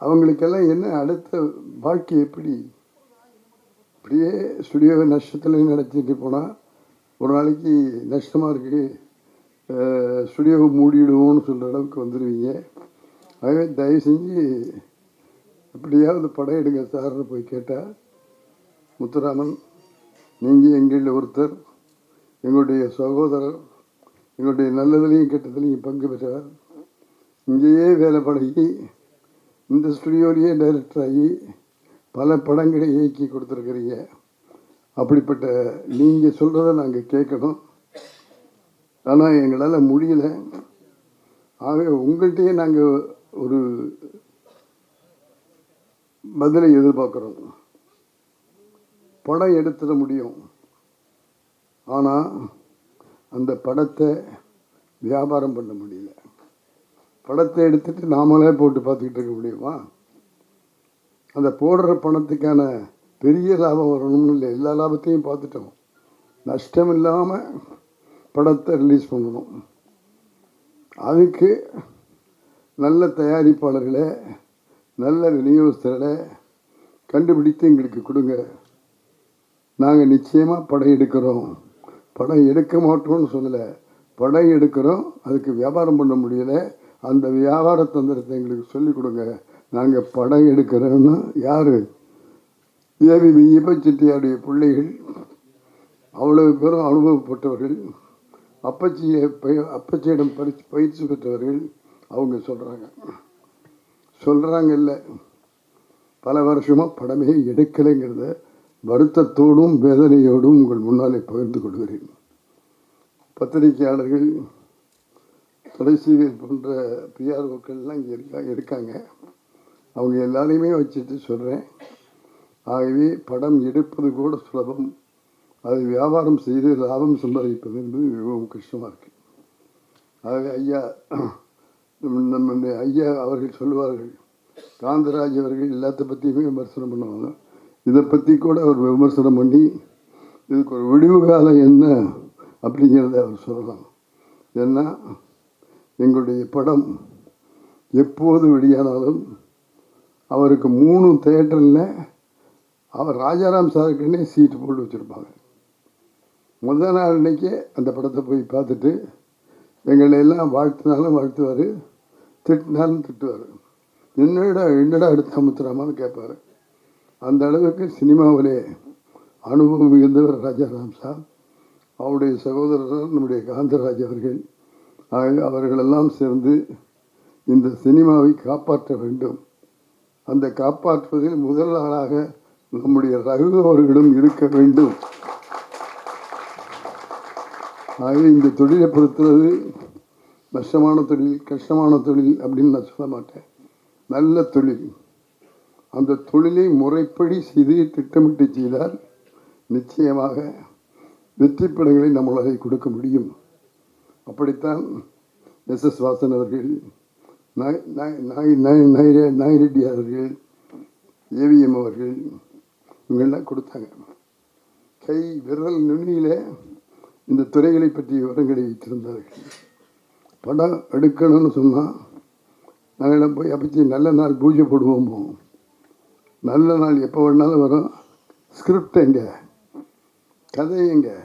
அவங்களுக்கெல்லாம் என்ன அடுத்த வாழ்க்கை எப்படி? இப்படியே ஸ்டுடியோவை நஷ்டத்தில் நடத்திட்டு போனால் ஒரு நாளைக்கு நஷ்டமாக இருக்குது, ஸ்டுடியோவை மூடிடுவோம்னு சொல்கிற அளவுக்கு வந்துடுவீங்க. ஆகவே தயவு செஞ்சு எப்படியாவது படம் எடுங்க சார்னு போய் கேட்டால், முத்துராமன் நீங்கள் எங்களில் ஒருத்தர், எங்களுடைய சகோதரர், எங்களுடைய நல்லதுலேயும் கெட்டதுலேயும் பங்கு பெற்றார், இங்கேயே வேலை பழகி இந்த ஸ்டுடியோலேயே டைரக்டர் ஆகி பல படங்களை இயக்கி கொடுத்துருக்குறீங்க. அப்படிப்பட்ட நீங்கள் சொல்கிறத நாங்கள் கேட்கணும், ஆனால் எங்களால் முடியல. ஆகவே உங்கள்கிட்டயே நாங்கள் ஒரு பதிலை எதிர்பார்க்குறோம். படம் எடுத்துட முடியும், ஆனால் அந்த படத்தை வியாபாரம் பண்ண முடியல. படத்தை எடுத்துட்டு நாமளே போட்டு பார்த்துக்கிட்டு இருக்க முடியுமா? அந்த போடுற பணத்துக்கான பெரிய லாபம் வரணும்னு இல்லை, எல்லா லாபத்தையும் பார்த்துட்டோம். நஷ்டம் இல்லாமல் படத்தை ரிலீஸ் பண்ணணும். அதுக்கு நல்ல தயாரிப்பாளர்களை, நல்ல விநியோகஸ்தர்களை கண்டுபிடித்து எங்களுக்கு கொடுங்க. நாங்கள் நிச்சயமாக படம் எடுக்கிறோம். படம் எடுக்க மாட்டோம்னு சொல்லலை, படம் எடுக்கிறோம். அதுக்கு வியாபாரம் பண்ண முடியலை, அந்த வியாபார தந்திரத்தை எங்களுக்கு சொல்லிக் கொடுங்க. நாங்கள் படம் எடுக்கிறோன்னா யார்? ஏவிபி செட்டியாருடைய பிள்ளைகள் அவ்வளவு பேரும் அனுபவப்பட்டவர்கள், அப்பச்சியிடம் பயிற்சி பெற்றவர்கள். அவங்க சொல்கிறாங்க இல்லை, பல வருஷமாக படமே எடுக்கலைங்கிறத வருத்தத்தோடும் வேதனையோடும் உங்கள் முன்னாலே பகிர்ந்து கொள்கிறேன். பத்திரிகையாளர்கள், தொலைசீரியல் போன்ற பிஆர்ஓக்கள்லாம் இங்கே எடுக்காங்க. அவங்க எல்லாரையுமே வச்சுட்டு சொல்கிறேன். ஆகவே படம் எடுப்பது கூட சுலபம், அது வியாபாரம் செய்து லாபம் சம்பாதிப்பது என்பது மிகவும் கஷ்டமாக இருக்குது. ஆகவே நம்முடைய ஐயா அவர்கள் சொல்லுவார்கள், காந்தராஜ் அவர்கள் எல்லாத்த பற்றியுமே விமர்சனம் பண்ணுவாங்க. இதை பற்றி கூட அவர் விமர்சனம் பண்ணி இதுக்கு ஒரு விடிவு காலம் என்ன அப்படிங்கிறத அவர் சொல்லலாம். ஏன்னா எங்களுடைய படம் எப்போது வெளியானாலும் அவருக்கு 3 தியேட்டரில் அவர் ராஜாராம் சாருக்குன்னே சீட்டு போட்டு வச்சுருப்பாங்க. முதல் நாள் அன்றைக்கே அந்த படத்தை போய் பார்த்துட்டு எங்களை எல்லாம் வாழ்த்தினாலும் வாழ்த்துவார், திட்டினாலும் திட்டுவார். என்னடா எடுத்து அமுத்துறாமான்னு கேட்பார். அந்த அளவுக்கு சினிமாவிலே அனுபவம் மிகுந்தவர் ராஜாராம் சார். அவருடைய சகோதரர் நம்முடைய காந்தராஜ் அவர்கள். அவர்களெல்லாம் சேர்ந்து இந்த சினிமாவை காப்பாற்ற வேண்டும். அந்த காப்பாற்றுவதில் முதல் ஆளாக நம்முடைய ரகு அவர்களும் இருக்க வேண்டும். ஆகவே இந்த தொழிலை பொறுத்தது கஷ்டமான தொழில் கஷ்டமான தொழில் அப்படின்னு நான் சொல்ல மாட்டேன். நல்ல தொழில். அந்த தொழிலை முறைப்படி செய்து திட்டமிட்டு செய்தால் நிச்சயமாக வெற்றி படங்களை நம்மளால் கொடுக்க முடியும். அப்படித்தான் எஸ்.எஸ். வாசன் அவர்கள், நாயிரெட்டி அவர்கள், ஏவிஎம் அவர்கள் இவங்கெல்லாம் கொடுத்தாங்க. கை விரல் நுனியில் இந்த துறைகளை பற்றிய விவரங்களை வைத்திருந்தார்கள். படம் எடுக்கணும்னு சொன்னால் நாங்கள் போய் அப்பச்சி நல்ல நாள் பூஜை போடுவோமோ, நல்ல நாள் எப்போ வேணாலும் வரும், ஸ்கிரிப்ட் எங்கே, கதை எங்கே,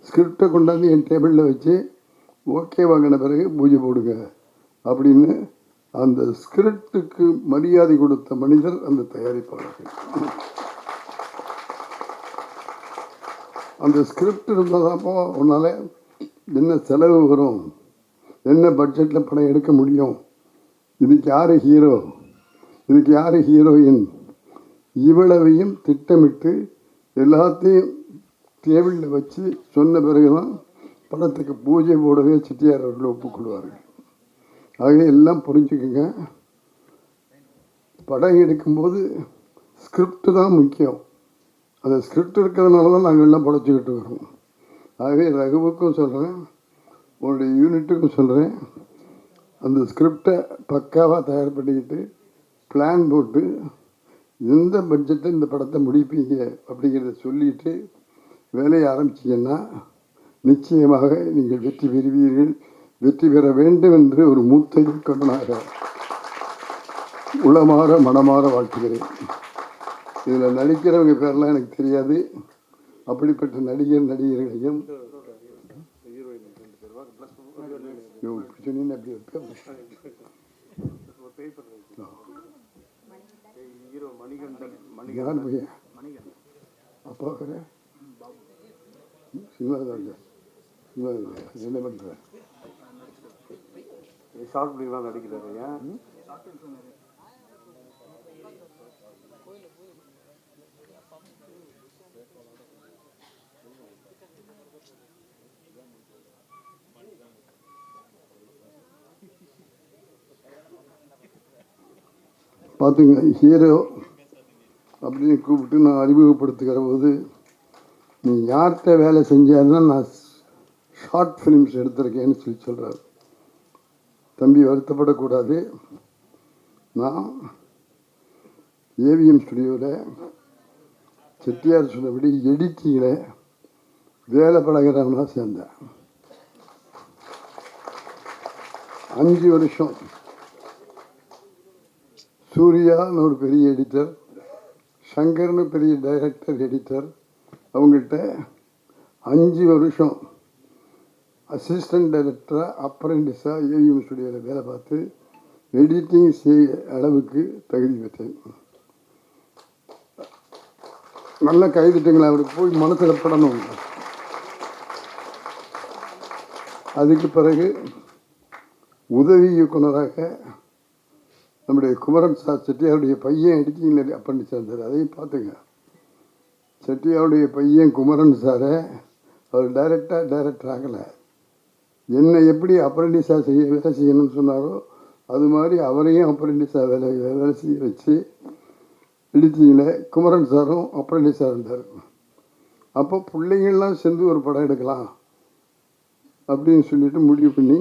ஸ்கிரிப்டை கொண்டாந்து என் டேபிளில் வச்சு ஓகே வாங்கின பிறகு பூஜை போடுங்க அப்படின்னு அந்த ஸ்கிரிப்டுக்கு மரியாதை கொடுத்த மனிதர் அந்த தயாரிப்பாளர்கள். அந்த ஸ்கிரிப்ட் இருந்தால் தான் உன்னால் என்ன செலவு வரும், என்ன பட்ஜெட்டில் படம் எடுக்க முடியும், இதுக்கு யார் ஹீரோ, இதுக்கு யார் ஹீரோயின், இவ்வளவையும் திட்டமிட்டு எல்லாத்தையும் டேபிளில் வச்சு சொன்ன பிறகு தான் படத்துக்கு பூஜை போடவே செட்டியார் அவர்கள் ஒப்புக்கொள்வார்கள். ஆகவே எல்லாம் புரிஞ்சுக்குங்க. படம் எடுக்கும்போது ஸ்கிரிப்டு தான் முக்கியம். அந்த ஸ்கிரிப்ட் இருக்கிறதுனால தான் நாங்கள் எல்லாம் படைச்சிக்கிட்டு வரோம். ஆகவே ரகுவுக்கும் சொல்கிறேன், உங்களுடைய யூனிட்டுக்கும் சொல்கிறேன், அந்த ஸ்கிரிப்டை பக்காவாக தயார் பண்ணிக்கிட்டு பிளான் போட்டு எந்த பட்ஜெட்டில் இந்த படத்தை முடிப்பீங்க அப்படிங்கிறத சொல்லிட்டு வேலையை ஆரம்பிச்சிங்கன்னா நிச்சயமாக நீங்கள் வெற்றி பெறுவீர்கள். வெற்றி பெற வேண்டும் என்று ஒரு மூத்த இயக்குனராக உளமாற மனமாற வாழ்த்துகிறேன். இதில் நடிக்கிறவங்க பேரெல்லாம் எனக்கு தெரியாது. அப்படிப்பட்ட நடிகர்களையும் அப்பா என்ன பண்ணுற ஷார்ட் ஃபிலிம்லாம் நடிக்கிறாரு. ஏன் பார்த்துங்க, ஹீரோ அப்படின்னு கூப்பிட்டு நான் அறிமுகப்படுத்துகிற போது நீ யார்கிட்ட வேலை செஞ்சாருன்னா நான் ஷார்ட் ஃபிலிம்ஸ் எடுத்திருக்கேன்னு சொல்லி சொல்கிறார். தம்பி வருத்தப்படக்கூடாது. நான் ஏவிஎம் ஸ்டுடியோவில் செட்டியார் சொன்னபடி எடிட்டிங்கில் வேலை பழகிறவனா சேர்ந்தேன். 5 வருஷம் சூர்யான்னு ஒரு பெரிய எடிட்டர், சங்கர்னு பெரிய டைரக்டர் எடிட்டர், அவங்கள்ட்ட 5 வருஷம் அசிஸ்டன்ட் டைரக்டராக அப்ரெண்டிஸாக ஏவிஎம் ஸ்டுடியோவில் வேலை பார்த்து எடிட்டிங் செய்ய அளவுக்கு தகுதி பெற்றேன். நல்ல கைதிட்டங்களை அவருக்கு போய் மனசில் படணும். அதுக்கு பிறகு உதவி இயக்குனராக நம்முடைய குமரன் சார், செட்டியாருடைய பையன் எடிட்டிங்கில் அப்ரெண்டிஸாக இருந்தார். அதையும் பார்த்துங்க. செட்டியாருடைய பையன் குமரன் சாரை அவர் டைரக்டர் ஆகலை. என்னை எப்படி அப்ரெண்டிஸாக வேலை செய்யணும்னு சொன்னாரோ அது மாதிரி அவரையும் அப்ரெண்டிஸாக வேலை செய்ய வச்சு எடிட்டிங்கில் குமரன் சாரும் அப்ரெண்டிஸாக இருந்தார். அப்போ பிள்ளைங்கள்லாம் சேர்ந்து ஒரு படம் எடுக்கலாம் அப்படின்னு சொல்லிட்டு முடிவு பண்ணி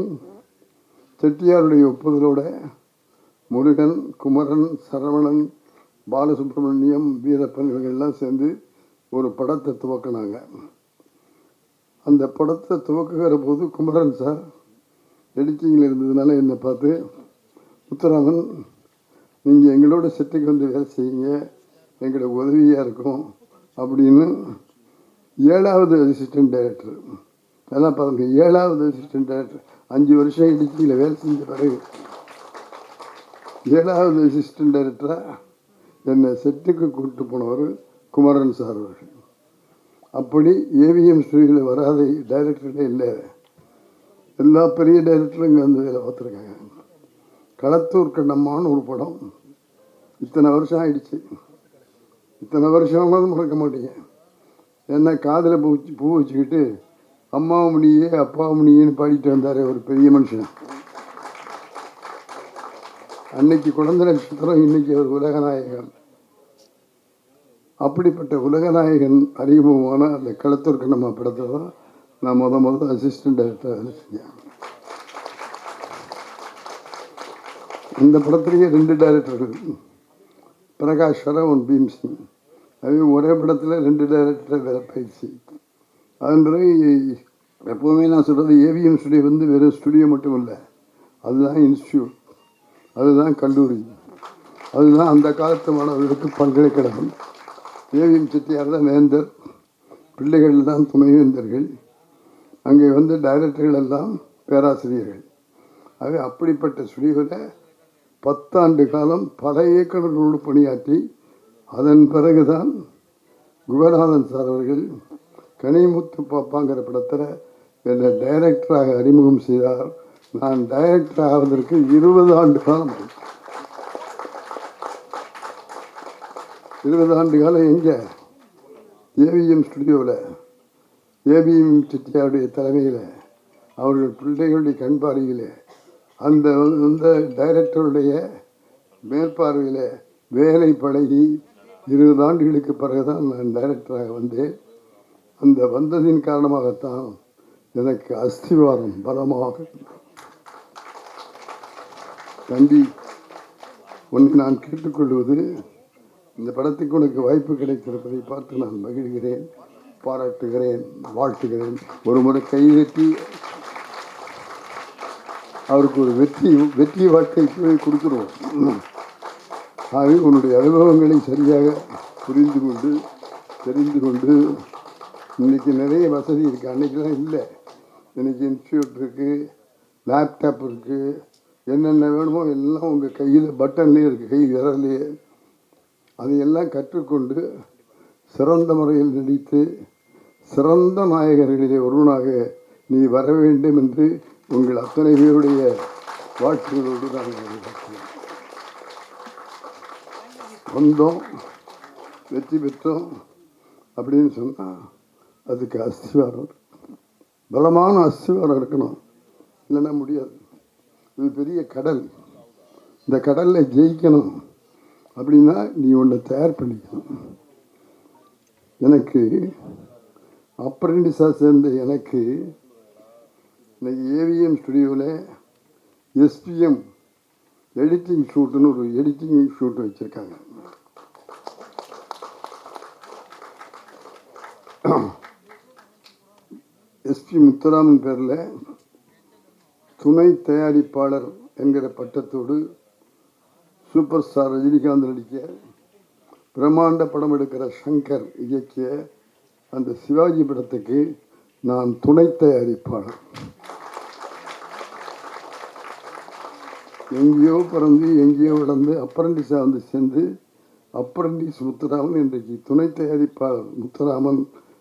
செட்டியாருடைய ஒப்புதலோட முருகன், குமரன், சரவணன், பாலசுப்ரமணியம், வீரப்பன் இவங்கெல்லாம் சேர்ந்து ஒரு படத்தை துவக்கினாங்க. அந்த படத்தை துவக்குகிற போது குமரன் சார் எடிட்டிங்கில் இருந்ததுனால என்னை பார்த்து, முத்துராமன் நீங்கள் எங்களோட செட்டுக்கு வந்து வேலை செய்யுங்க, எங்களுக்கு உதவியாக இருக்கும் அப்படின்னு 7வது அசிஸ்டன்ட் டைரக்டர், அதெல்லாம் பாருங்க, 7வது அசிஸ்டன்ட் டைரக்டர் 5 வருஷம் எடிட்டிங்கில் வேலை செஞ்ச பிறகு 7வது அசிஸ்டன்ட் டைரக்டராக என்னை செட்டுக்கு கூப்பிட்டு போனவர் குமரன் சார் அவர்கள். அப்படி ஏவிஎம் ஸ்டுடியோவில் வராத டைரக்டர்களே இல்லை. எல்லா பெரிய டைரக்டரும் இங்கே வந்து வேலை பார்த்துருக்காங்க. களத்தூர் கண்ணம்மான்னு ஒரு படம் இத்தனை வருஷம் ஆயிடுச்சு. இத்தனை வருஷமாவது மறக்க மாட்டீங்க. ஏன்னா காதில் பூ வச்சுக்கிட்டு அம்மா மணியே அப்பா மணியேன்னு பாடிட்டு வந்தார் ஒரு பெரிய மனுஷன். அன்னைக்கு குழந்தை நட்சத்திரம், இன்னைக்கு அவர் உலகநாயகன். அப்படிப்பட்ட உலகநாயகன் அறிமுகமான அந்த களத்திற்கு நம்ம படத்தை தான் நான் முதல் அசிஸ்டன்ட் டைரக்டராக வேலை செஞ்சேன். இந்த படத்துலேயே 2 டைரக்டர்கள், பிரகாஷ் சரவன், பீம்சிங். அது ஒரே படத்தில் 2 டைரக்டர் வேலை பயிற்சி. அதன் பிறகு எப்போவுமே நான் சொல்கிறது, ஏவிஎம் ஸ்டுடியோ வந்து வெறும் ஸ்டுடியோ மட்டும் இல்லை, அதுதான் இன்ஸ்டியூட், அதுதான் கல்லூரி, அதுதான் அந்த காலத்து மாணவர்களுக்கு பல்கலைக்கழகம். ஏவிஎம் செட்டியார் தான் வேந்தர், பிள்ளைகள் தான் துணைவேந்தர்கள், அங்கே வந்து டைரக்டர்கள் எல்லாம் பேராசிரியர்கள். ஆகவே அப்படிப்பட்ட ஸ்டுடியோவில் 10 ஆண்டு காலம் பல இயக்குநர்களோடு பணியாற்றி, அதன் பிறகுதான் குகநாதன் சார் அவர்கள் கனிமுத்து பாப்பாங்கிற படத்தில் என்னை டைரக்டராக அறிமுகம் செய்தார். நான் டைரக்டர் ஆவதற்கு 20 ஆண்டு காலம், 20 ஆண்டு காலம் எங்கே? ஏவிஎம் ஸ்டுடியோவில், ஏவிஎம் செட்டியாருடைய தலைமையில், அவர்கள் பிள்ளைகளுடைய கண்பார்வையில், அந்த டைரக்டருடைய மேற்பார்வையில் வேலை பழகி 20 ஆண்டுகளுக்கு பிறகுதான் நான் டைரக்டராக வந்தேன். அந்த வந்ததின் காரணமாகத்தான் எனக்கு அஸ்திவாரம் பலமாக. தம்பி, உன்னை நான் கேட்டுக்கொள்வது, இந்த படத்துக்கு உனக்கு வாய்ப்பு கிடைத்திருப்பதை பார்த்து நான் மகிழ்கிறேன், பாராட்டுகிறேன், வாழ்த்துகிறேன். ஒரு முறை கைதட்டி அவருக்கு ஒரு வெற்றி வாக்கை கொடுத்துருவோம். ஆகவே உன்னுடைய அனுபவங்களை சரியாக புரிந்து கொண்டு தெரிந்து கொண்டு, இன்றைக்கி நிறைய வசதி இருக்குது, அன்றைக்கெலாம் இல்லை. இன்றைக்கி இன்ஸ்டியூட் இருக்குது, லேப்டாப் இருக்குது, என்னென்ன வேணுமோ எல்லாம் உங்கள் கையில் பட்டன்லேயே இருக்குது, கை விரல்லையே. அதையெல்லாம் கற்றுக்கொண்டு சிறந்த முறையில் நடித்து சிறந்த நாயகர்களிலே ஒருவனாக நீ வர வேண்டும் என்று உங்கள் அத்தனை பேருடைய வாழ்த்துகளோடு நாங்கள் வந்தோம், வெற்றி பெற்றோம் அப்படின்னு சொன்னால் அதுக்கு அஸ்திவாரம், பலமான அஸ்திவாரம் இருக்கணும், இல்லைன்னா முடியாது. இது பெரிய கடல், இந்த கடலில் ஜெயிக்கணும் அப்படின்னா நீ ஒன்று தயார் பண்ணிக்கணும். எனக்கு அப்ரெண்டிஸாக சேர்ந்த எனக்கு இன்னைக்கு ஏவிஎம் ஸ்டுடியோவில் எஸ்பிஎம் எடிட்டிங் ஷூட்டுன்னு ஒரு எடிட்டிங் ஷூட் வச்சுருக்காங்க. எஸ்பி முத்துராமன் பேரில் துணை தயாரிப்பாளர் என்கிற பட்டத்தோடு சூப்பர் ஸ்டார் ரஜினிகாந்த் நடிக்க பிரம்மாண்ட படம் எடுக்கிற சங்கர் இயக்கிய அந்த சிவாஜி படத்துக்கு நான் துணை தயாரிப்பாளர். எங்கேயோ பிறந்து எங்கேயோ வளர்ந்து அப்ரண்டிஸாக வந்து சேர்ந்து அப்ரண்டிஸ் முத்துராமன் இன்றைக்கு துணை தயாரிப்பாளர் முத்துராமன்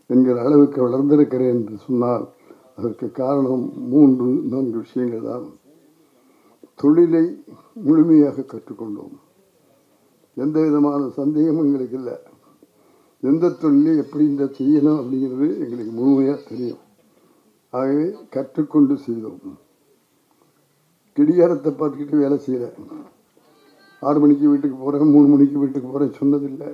என்கிற அளவுக்கு வளர்ந்திருக்கிறேன் என்று சொன்னால் அதற்கு காரணம் 3-4 விஷயங்கள் தான். தொழிலை முழுமையாக கற்றுக்கொண்டோம், எந்த விதமான சந்தேகமும் எங்களுக்கு இல்லை. எந்த தொழிலை எப்படி இந்த செய்யணும் அப்படிங்கிறது எங்களுக்கு முழுமையாக தெரியும். ஆகவே கற்றுக்கொண்டு செய்தோம். கிடிகாரத்தை பார்த்துக்கிட்டு வேலை செய்யலை. 6 மணிக்கு வீட்டுக்கு போகிறேன், 3 மணிக்கு வீட்டுக்கு போகிறேன் சொன்னதில்லை.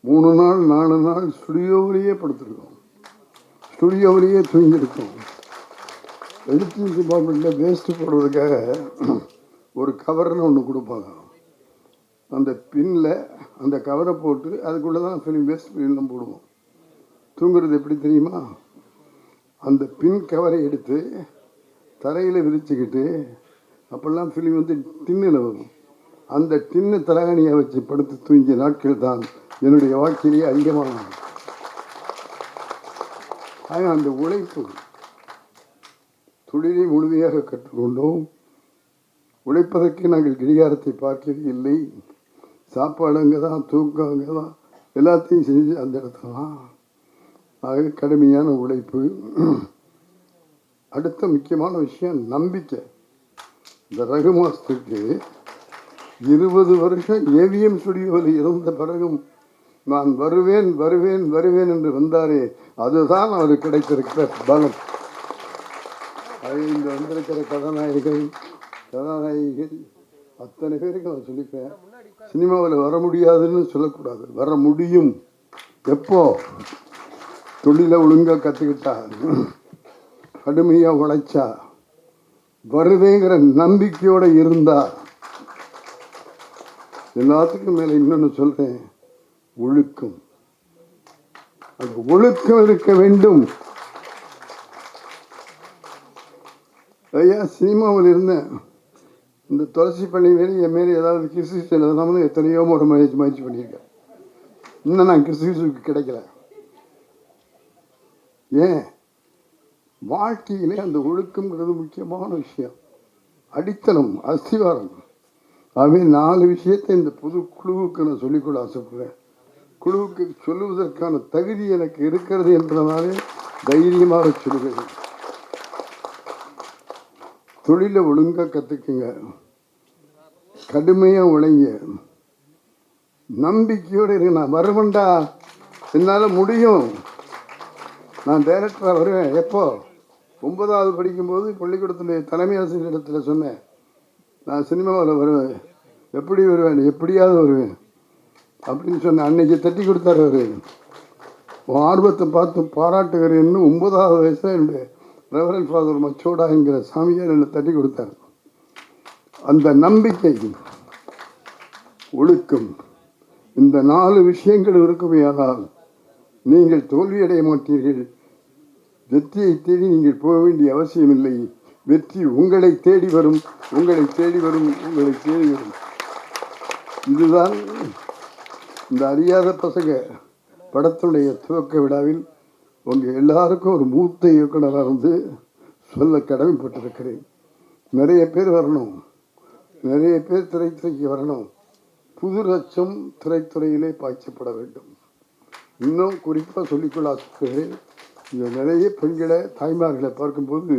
3 நாள் 4 நாள் ஸ்டுடியோவிலேயே படுத்துருக்கோம், ஸ்டுடியோவிலேயே தூங்கியிருக்கோம். எடிட்டிங் டிபார்ட்மெண்ட்டில் வேஸ்ட்டு போடுறதுக்காக ஒரு கவர்னு ஒன்று கொடுப்பாங்க. அந்த பின்னில் அந்த கவரை போட்டு அதுக்குள்ளே தான் ஃபிலிம் வேஸ்ட் ஃபிலிம்லாம் போடுவோம். தூங்குறது எப்படி தெரியுமா? அந்த பின் கவரை எடுத்து தரையில் விரிச்சுக்கிட்டு, அப்போல்லாம் ஃபிலிம் வந்து டின்னில் வரும், அந்த டின்னு தலகாணியை வச்சு படுத்து தூங்கிய நாட்கள் தான் என்னுடைய வாழ்க்கையிலேயே அதிகமான. ஆக அந்த உழைப்பு, தொழிலை முழுமையாக கற்றுக்கொண்டோம். உழைப்பதற்கு நாங்கள் கடிகாரத்தை பார்க்கவே இல்லை. சாப்பாடு அங்கே தான், தூக்கம் அங்கே தான், எல்லாத்தையும் செஞ்சு அந்த இடத்துல தான். ஆக கடுமையான உழைப்பு. அடுத்த முக்கியமான விஷயம் நம்பிக்கை. இந்த ரகு மாஸ்டருக்கு 20 வருஷம் ஏவிஎம் ஸ்டுடியோவில் இருந்த பிறகும் நான் வருவேன் வருவேன் வருவேன் என்று வந்தாரே, அதுதான் அவருக்கு கிடைத்திருக்கிற பலம். அது இந்த வந்திருக்கிற கதாநாயகிகள் அத்தனை பேருக்கு நான் சொல்லிப்பேன், சினிமாவில் வர முடியாதுன்னு சொல்லக்கூடாது, வர முடியும். எப்போ தொழிலை ஒழுங்காக கற்றுக்கிட்டா, கடுமையாக உழைச்சா, வருவேங்கிற நம்பிக்கையோடு இருந்தா. எல்லாத்துக்கும் மேலே இன்னொன்று சொல்கிறேன், ஒழுக்கம். அந்த ஒழுக்கம் இருக்க வேண்டும். ஐயா, சினிமாவில் இருந்தேன், இந்த துளசி பண்ணி மாரி என் மாரி ஏதாவது கிறிஸ்து எழுதலாம்னு எத்தனையோ முயற்சி பண்ணியிருக்கேன். இன்னும் நான் கிறிஸ்துவுக்கு கிடைக்கல. ஏன்? வாழ்க்கையிலே அந்த ஒழுக்கங்கிறது முக்கியமான விஷயம், அடித்தளம், அஸ்திவாரம். ஆகவே 4 விஷயத்தை இந்த புது குழுவுக்கு நான் சொல்லிக்கொள்ள ஆசைப்படுறேன். குழுவுக்கு சொல்லுவதற்கான தகுதி எனக்கு இருக்கிறது என்றனாலே தைரியமாக சொல்லுகிறேன். தொழிலை ஒழுங்காக கற்றுக்குங்க, கடுமையாக உழைங்க, நம்பிக்கையோடு இருங்க. நான் வருவேன்டா, என்னால் முடியும், நான் டைரக்டராக வருவேன். எப்போ? 9வது படிக்கும்போது பள்ளிக்கூடத்தில் தலைமை ஆசிரியரிடத்தில் சொன்னேன், நான் சினிமாவில் வருவேன். எப்படி வருவேன்? எப்படியாவது வருவேன் அப்படின்னு சொன்னேன். அன்னைக்கு தட்டி கொடுத்தாரு அவர். ஆர்வத்தை பார்த்து பாராட்டுகிறேன்னு 9வது வயசில் என்னுடைய ரெவரண்ட் ஃபாதர் மச்சோடா என்கிற சாமியார் என்னை தட்டி கொடுத்தார். அந்த நம்பிக்கை, ஒழுக்கம், இந்த 4 விஷயங்கள் இருக்குமையானால் நீங்கள் தோல்வியடைய மாட்டீர்கள். வெற்றியை தேடி நீங்கள் போக வேண்டிய அவசியமில்லை. வெற்றி உங்களை தேடி வரும், உங்களை தேடி வரும், உங்களை தேடி வரும். இதுதான் இந்த அறியாத பசங்க படத்துடைய துவக்க விழாவில் உங்கள் எல்லாருக்கும் ஒரு மூத்த இயக்குனராக இருந்து சொல்ல கடமைப்பட்டிருக்கிறேன். நிறைய பேர் வரணும், நிறைய பேர் திரைத்துறைக்கு வரணும். புது ரச்சம் திரைத்துறையிலே பாய்ச்சப்பட வேண்டும். இன்னும் குறிப்பாக சொல்லிக்கொள்ள ஆசைப்படுகிறேன், இந்த நிறைய பெண்களை, தாய்மார்களை பார்க்கும்போது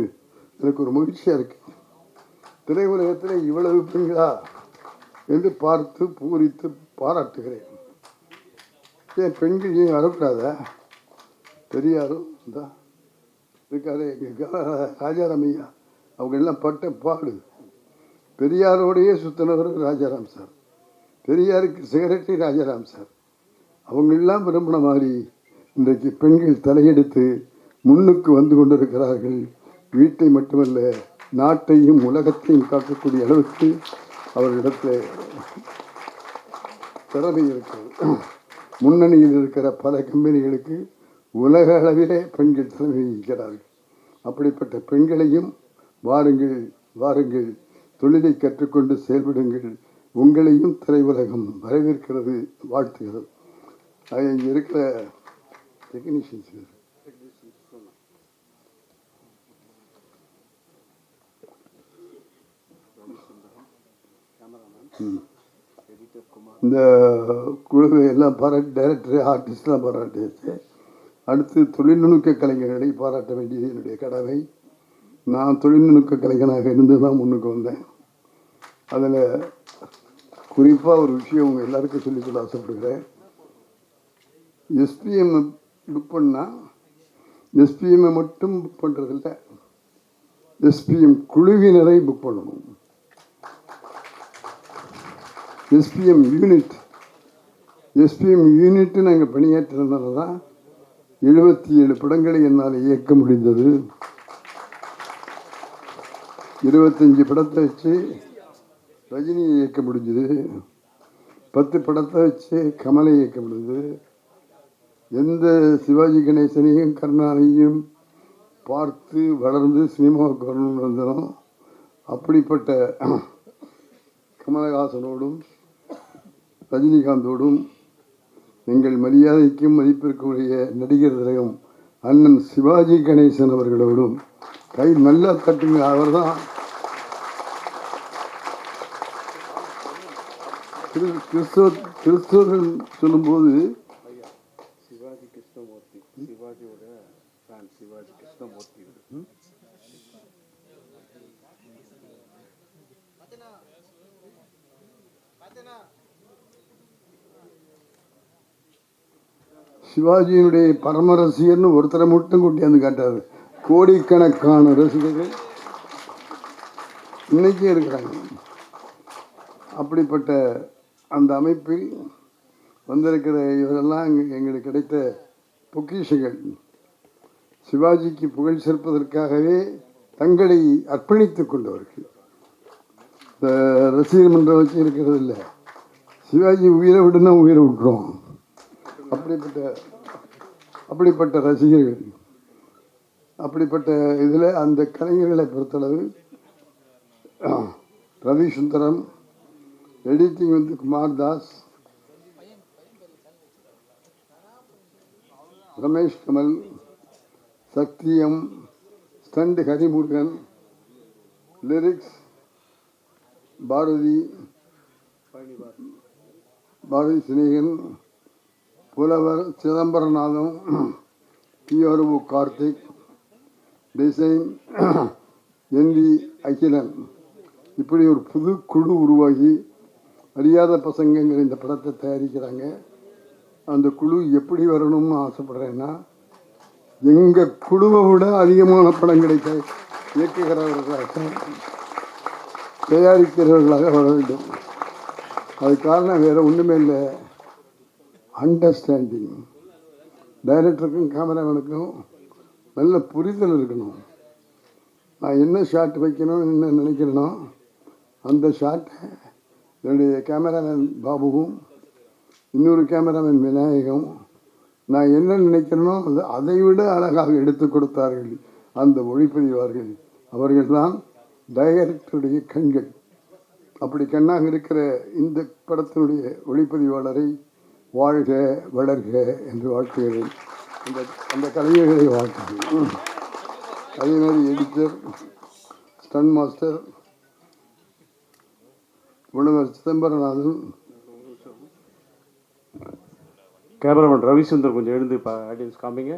எனக்கு ஒரு மகிழ்ச்சியாக இருக்குது. திரையுலகத்தில் இவ்வளவு பெண்களா என்று பார்த்து பூரித்து பாராட்டுகிறேன். ஏன் பெண்கள் ஏன் வரக்கூடாதா? பெரியாரும் தான் இருக்காரு, ராஜாராம் ஐயா, அவங்க எல்லாம் பட்ட பாடு. பெரியாரோடையே சுத்தினவர் ராஜாராம் சார், பெரியாருக்கு செக்ரட்டரி ராஜாராம் சார். அவங்களெல்லாம் விரும்பின மாதிரி இன்றைக்கு பெண்கள் தலையெடுத்து முன்னுக்கு வந்து கொண்டிருக்கிறார்கள். வீட்டை மட்டுமல்ல, நாட்டையும் உலகத்தையும் காக்கக்கூடிய அளவுக்கு அவர்களிடத்தில் திறமை இருக்கிறது. முன்னணியில் இருக்கிற பல கம்பெனிகளுக்கு உலக அளவிலே பெண்கள் திறமை இருக்கிறார்கள். அப்படிப்பட்ட பெண்களையும் வாருங்கள், வாருங்கள், தொழிலை கற்றுக்கொண்டு செயல்படுங்கள். உங்களையும் திரையுலகம் வரவேற்கிறது, வாழ்த்துகிறது. இங்கே இருக்கிற டெக்னீஷியன்ஸ் இந்த குழுவை எல்லாம் பாராட்டி, டைரக்டர், ஆர்டிஸ்ட்லாம் பாராட்டியாச்சு. அடுத்து தொழில்நுட்ப கலைஞர்களை பாராட்ட வேண்டியது என்னுடைய கடமை. நான் தொழில்நுட்ப கலைஞனாக இருந்து தான் முன்னுக்கு வந்தேன். அதில் குறிப்பாக ஒரு விஷயம் உங்கள் எல்லாருக்கும் சொல்லிக்கொள்ள ஆசைப்படுகிறேன். எஸ்பிஎம் புக் பண்ணால் எஸ்பிஎம்மை மட்டும் புக் பண்ணுறதில்ல, எஸ்பிஎம் குழுவினரை புக் பண்ணணும். எஸ்பிஎம் யூனிட் நாங்கள் பணியாற்றினால தான் 77 படங்களை என்னால் இயக்க முடிந்தது. 25 படத்தை வச்சு ரஜினியை இயக்க முடிஞ்சது, 10 படத்தை வச்சு கமலை இயக்க முடிஞ்சது. எந்த சிவாஜி கணேசனையும் கருணாநிதியும் பார்த்து வளர்ந்து சினிமாவுக்கு வரணும்னு வந்தோம். அப்படிப்பட்ட கமலஹாசனோடும் ரஜினிகாந்தோடும் எங்கள் மரியாதைக்கும் மதிப்பிற்குரிய நடிகர் திலகம் அண்ணன் சிவாஜி கணேசன் அவர்களோடும் கை நல்லா தட்டுங்க. அவர் தான் கிறிஸ்தவர்கள் சொல்லும்போது சிவாஜி கிருஷ்ணமூர்த்தி, சிவாஜியோட சிவாஜி கிருஷ்ணமூர்த்தி. சிவாஜியினுடைய பரம ரசிகர்னு ஒருத்தரை மட்டும் கூட்டியாந்து காட்டாரு. கோடிக்கணக்கான ரசிகர்கள் இன்னைக்கும் இருக்கிறாங்க. அப்படிப்பட்ட அந்த அமைப்பில் வந்திருக்கிற இவரெல்லாம் எங்களுக்கு கிடைத்த பொக்கிஷங்கள். சிவாஜிக்கு புகழ் சேர்ப்பதற்காகவே தங்களை அர்ப்பணித்துக் கொண்டவர்கள். இந்த ரசிகர் மன்றம் வச்சு இருக்கிறது இல்லை, சிவாஜி உயிரை விடுனா உயிரை விட்டுரும். அப்படிப்பட்ட ரசிகர்கள். அப்படிப்பட்ட இதில் அந்த கலைஞர்களை பொறுத்தளவு ரவி சுந்தரம், எடிட்டிங் வந்து குமார் தாஸ், ரமேஷ் கமல், சக்தியம், ஸ்டண்ட் ஹரிமுருகன், லிரிக்ஸ் பாரதி சினேகன், புலவர் Chidambaranatham, PRO Karthik, design NV Akilan. இப்படி ஒரு புது குழு உருவாகி அறியாத பசங்கங்கிற இந்த படத்தை தயாரிக்கிறாங்க. அந்த குழு எப்படி வரணும்னு ஆசைப்படுறேன்னா, எங்கள் குழுவை விட அதிகமான படங்களை இயக்குகிறவர்களாக தயாரிக்கிறவர்களாக வர வேண்டும். அது காரணம் வேறு ஒன்றுமே இல்லை, அண்டர்ஸ்டாண்டிங். டைரக்டருக்கும் கேமராமேனுக்கும் நல்ல புரிதல் இருக்கணும். நான் என்ன ஷாட் வைக்கணும்னு என்ன நினைக்கிறேனோ அந்த ஷாட்டை என்னுடைய கேமராமேன் பாபுவும் இன்னொரு கேமராமேன் விநாயகம் நான் என்ன நினைக்கிறேனோ அதை விட அழகாக எடுத்து கொடுத்தார்கள் அந்த ஒளிப்பதிவார்கள். அவர்கள்தான் டைரக்டருடைய கண்கள். அப்படி கண்ணாக இருக்கிற இந்த படத்தினுடைய ஒளிப்பதிவாளரை வாழ்க வளர்க என்று வாழ்த்துகிறேன். அந்த கலைஞர்களை வாழ்த்துகிறேன். அதே மாதிரி எடிட்டர், ஸ்டன் மாஸ்டர், புலவர் சிதம்பரநாதன், கேமராமேன் ரவி சுந்தர் கொஞ்சம் எழுந்து ஆடியன்ஸ் காமிங்க.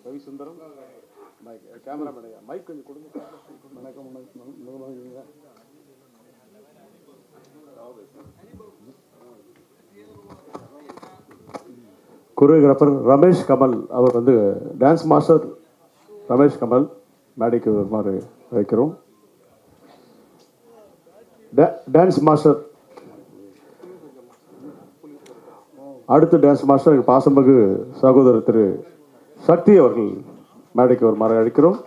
ரவி சுந்தரம் கேமராமேன் மைக் கொஞ்சம் கொடுங்க. கொரியோகிராஃபர் ரமேஷ் கமல், அவர் வந்து டான்ஸ் மாஸ்டர் ரமேஷ் கமல் மேடைக்கு வருமாறு வைக்கிறோம். டான்ஸ் மாஸ்டர் அடுத்த டான்ஸ் மாஸ்டர் பாசமிகு சகோதரர் திரு சக்தி அவர்கள் மேடைக்கு வருமாறு அழைக்கிறோம்.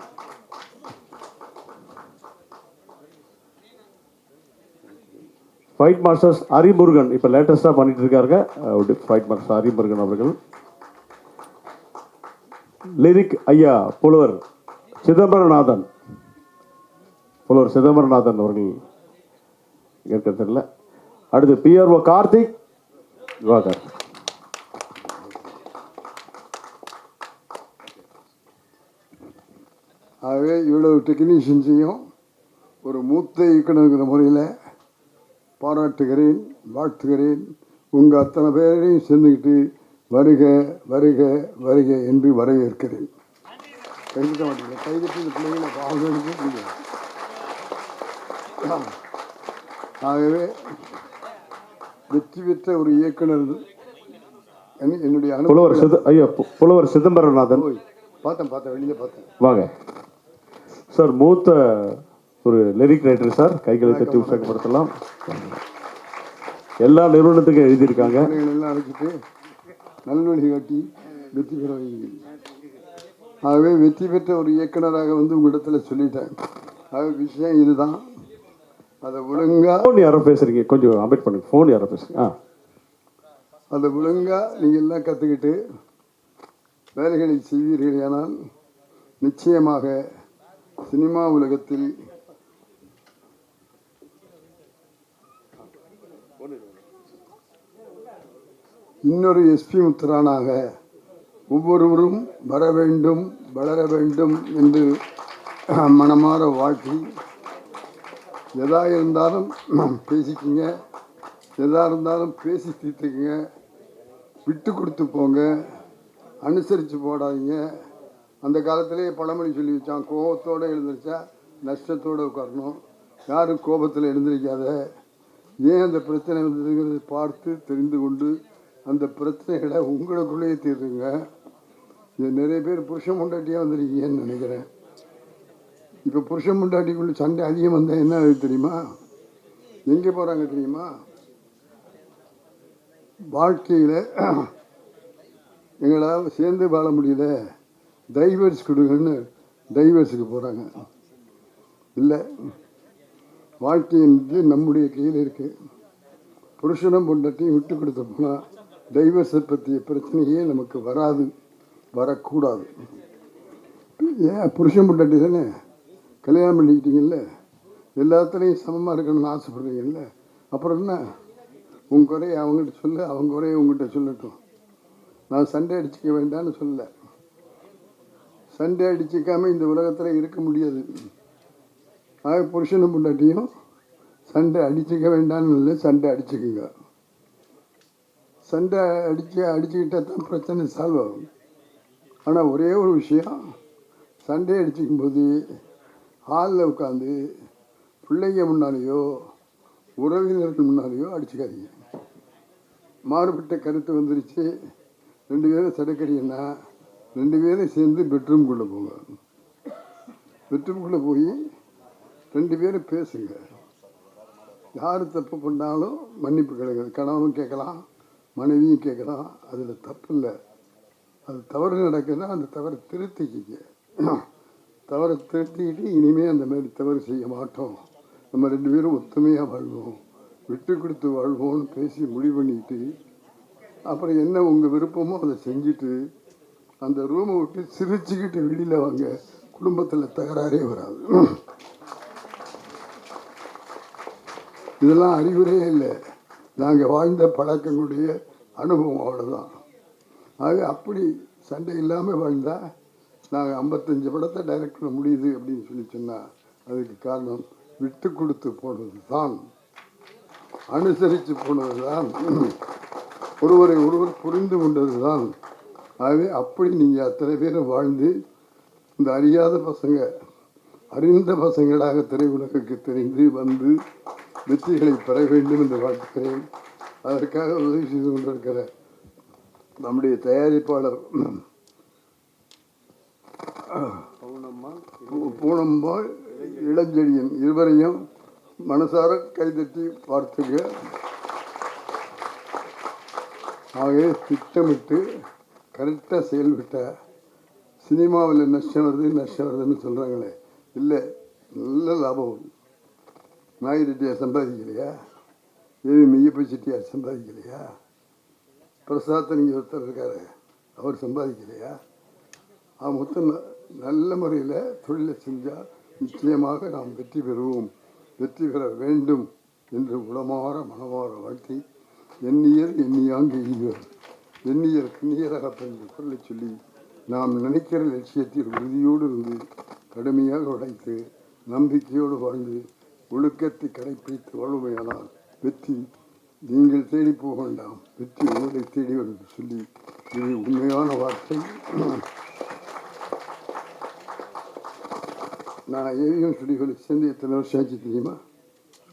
ஃபைட் மாஸ்டர்ஸ் ஹரிமுருகன் இப்போ லேட்டஸ்டாக பண்ணிட்டு இருக்காருங்க. ஃபைட் மாஸ்டர் ஹரிமுருகன் அவர்கள். லிரிக் ஐயா புலவர் சிதம்பரநாதன் அவர்கள் கேட்க தெரியல. அடுத்து பிஆர்ஓ கார்த்திக் திவாகர். ஆகவே இவ்வளவு டெக்னீஷியன்ஸையும் ஒரு மூத்த இயக்குநர்கிற முறையில் பாராட்டுகிறேன், வாழ்த்துகிறேன். உங்கள் அத்தனை பேரையும் சேர்ந்துக்கிட்டு வருக வருக வருக என்று வரவேற்கிறேன். கைதிட்ட மாட்டீங்க, கைதிட்டு இந்த பிள்ளைகளை பாவம். ஆகவே வெற்றி பெற்ற ஒரு இயக்குனர் என்னுடைய புலவர் சிதம்பரநாதன் பார்த்தேன் வெளியில் பார்த்தேன். வாங்க சார். மூத்த ஒரு லிரிக் ரைட்டர் சார், கைகளை தட்டி உற்சாகப்படுத்தலாம். எல்லா நிறுவனத்துக்கும் எழுதியிருக்காங்க. எல்லாம் அழைச்சிட்டு நல்வழி காட்டி வெற்றி பெற வைங்க. ஆகவே வெற்றி பெற்ற ஒரு இயக்குனராக வந்து உங்களிடத்தில் சொல்லிட்டேன். ஆகவே விஷயம் இதுதான். அதை ஒழுங்கா ஃபோன் யாரோ பேசுறீங்க, கொஞ்சம் அப்டேட் பண்ணுங்க. ஃபோன் யாரோ பேசுறீங்க. அதை ஒழுங்கா நீங்கள் எல்லாம் கற்றுக்கிட்டு வேலைகளை செய்வீர்களானால் நிச்சயமாக சினிமா உலகத்தில் இன்னொரு எஸ்பி முத்துரானாக ஒவ்வொருவரும் வர வேண்டும், வளர வேண்டும் என்று மனமாற வாழ்த்தி, எதா இருந்தாலும் பேசிக்கிங்க, எதா இருந்தாலும் பேசி தீர்த்துக்குங்க, விட்டு கொடுத்து போங்க, அனுசரித்து போடாதீங்க. அந்த காலத்திலே பழமொழி சொல்லி வச்சான், கோபத்தோடு எழுந்திரிச்சா நஷ்டத்தோடு உட்காரணும், யாரும் கோபத்தில் எழுந்திரிக்காத. ஏன் அந்த பிரச்சனை வந்ததுங்கிறது பார்த்து தெரிந்து கொண்டு அந்த பிரச்சனைகளை உங்களுக்குள்ளேயே தீர்த்துங்க. இது நிறைய பேர் புருஷன் முண்டாட்டியாக வந்திருக்கீங்கன்னு நினைக்கிறேன். இப்போ புருஷன் முண்டாட்டிக்குள்ள சண்டை அதிகம் வந்தால் என்ன ஆகுது தெரியுமா? எங்கே போகிறாங்க தெரியுமா? வாழ்க்கையில் எங்களால் சேர்ந்து வாழ முடியல, டைவர்ஸ் கொடுங்கன்னு டைவர்ஸுக்கு போகிறாங்க. இல்லை, வாழ்க்கை என்பது நம்முடைய கையில் இருக்குது. புருஷனும் பொண்டாட்டியும் விட்டு கொடுத்த போனால் டைவர்ஸை பற்றிய பிரச்சனையே நமக்கு வராது, வரக்கூடாது. ஏன் புருஷன் பொண்டாட்டி தானே கல்யாணம் பண்ணிக்கிட்டீங்கல்ல, எல்லாத்துலேயும் சமமாக இருக்கணும்னு ஆசைப்படுறீங்கல்ல, அப்புறம் என்ன? உங்கள் குறைய அவங்ககிட்ட சொல்ல, அவங்க குறைய உங்கள்கிட்ட சொல்லட்டும். நான் சண்டை அடிச்சிக்க வேண்டாம்னு சொல்லலை. சண்டை அடிச்சிக்காமல் இந்த உலகத்தில் இருக்க முடியாது. ஆக புருஷனும் பொண்டாட்டியும் சண்டை அடிச்சிக்க வேண்டாம்னு இல்லை, சண்டை அடிச்சுக்குங்க. சண்டை அடிச்சுக்கிட்டால் தான் பிரச்சனை சால்வ் ஆகும். ஆனால் ஒரே ஒரு விஷயம், சண்டை அடிச்சிக்கும் போது ஹாலில் உட்காந்து பிள்ளைங்க முன்னாலேயோ உறவினர்கள் முன்னாலேயோ அடிச்சுக்காதீங்க. மாறுபட்ட கருத்து வந்துருச்சு, 2 பேரும் சடக்கடின்னா 2 பேரும் சேர்ந்து பெட்ரூம்குள்ளே போங்க. பெட்ரூம்குள்ளே போய் 2 பேரும் பேசுங்க. யார் தப்பு பண்ணாலும் மன்னிப்பு கிடையாது. கணவனும் கேட்கலாம், மனைவியும் கேட்கலாம். அதில் தப்பு இல்லை. அது தவறு நடக்குதுன்னா அந்த தவறை திருத்திக்கிங்க. தவறை திருத்திக்கிட்டு இனிமேல் அந்த மாதிரி தவறு செய்ய மாட்டோம், நம்ம 2 பேரும் ஒத்துமையாக வாழ்வோம், விட்டு கொடுத்து வாழ்வோம்னு பேசி முடிவு பண்ணிட்டு அப்புறம் என்ன உங்கள் விருப்பமோ அதை செஞ்சுட்டு அந்த ரூமை விட்டு சிரிச்சுக்கிட்டு வெளியில் வாங்க. குடும்பத்தில் தகராறே வராது. இதெல்லாம் அறிவுரையே இல்லை, நாங்கள் வாழ்ந்த பழக்கங்களுடைய அனுபவம், அவ்வளோதான். ஆக அப்படி சண்டை இல்லாமல் வாழ்ந்தால் நாங்கள் 55 படத்தை டைரக்ட் பண்ண முடியுது அப்படின்னு சொன்னால் அதுக்கு காரணம் விட்டு கொடுத்து போனது தான், அனுசரித்து போனது தான், ஒருவரை ஒருவர் புரிந்து கொண்டது தான். ஆகவே அப்படி நீங்கள் அத்தனை பேரும் வாழ்ந்து இந்த அறியாத பசங்க அறிந்த பசங்களாக திரையுலகுக்கு தெரிந்து வந்து வெற்றிகளை பெற வேண்டும் என்று வாழ்த்துக்கிறேன். அதற்காக உதவி செய்து கொண்டிருக்கிற நம்முடைய தயாரிப்பாளர் பூனம்பாள், இளஞ்செழியன் இருவரையும் மனசார கைதட்டி பார்த்துக்க. ஆகவே திட்டமிட்டு கரெக்டாக செயல்பட்ட சினிமாவில் நஷ்டம் வருதுன்னு சொல்கிறாங்களே, இல்லை, நல்ல லாபம் வருது. நாய் ரெட்டியார் சம்பாதிக்கலையா? ஏவி மெய்யப்ப செட்டியார் சம்பாதிக்கலையா? பிரசாத் நீங்கள் ஒருத்தர் இருக்காரு, அவர் சம்பாதிக்கலையா? மொத்தம் நல்ல முறையில் தொழிலை செஞ்சால் நிச்சயமாக நாம் வெற்றி பெறுவோம், வெற்றி பெற வேண்டும் என்று உளமாற மனமாற வாழ்த்தி, எண்ணியர் எண்ணியாங்கு எய்வர், எண்ணியர் கண்ணியராக என்று குரலை சொல்லி நாம் நினைக்கிற லட்சியத்தில் உறுதியோடு இருந்து கடுமையாக உழைத்து நம்பிக்கையோடு வாழ்ந்து ஒழுக்கத்தை கடைப்பிடித்து வாழ்வையானால் வெற்றி நீங்கள் தேடி போக வேண்டாம், வெற்றி உங்களை தேடி வருவது சொல்லி இது உண்மையான வார்த்தை. நான் ஏவிஎம் ஸ்டுடியோவில் சேர்ந்து எத்தனை வருஷம் ஆச்சு தெரியுமா?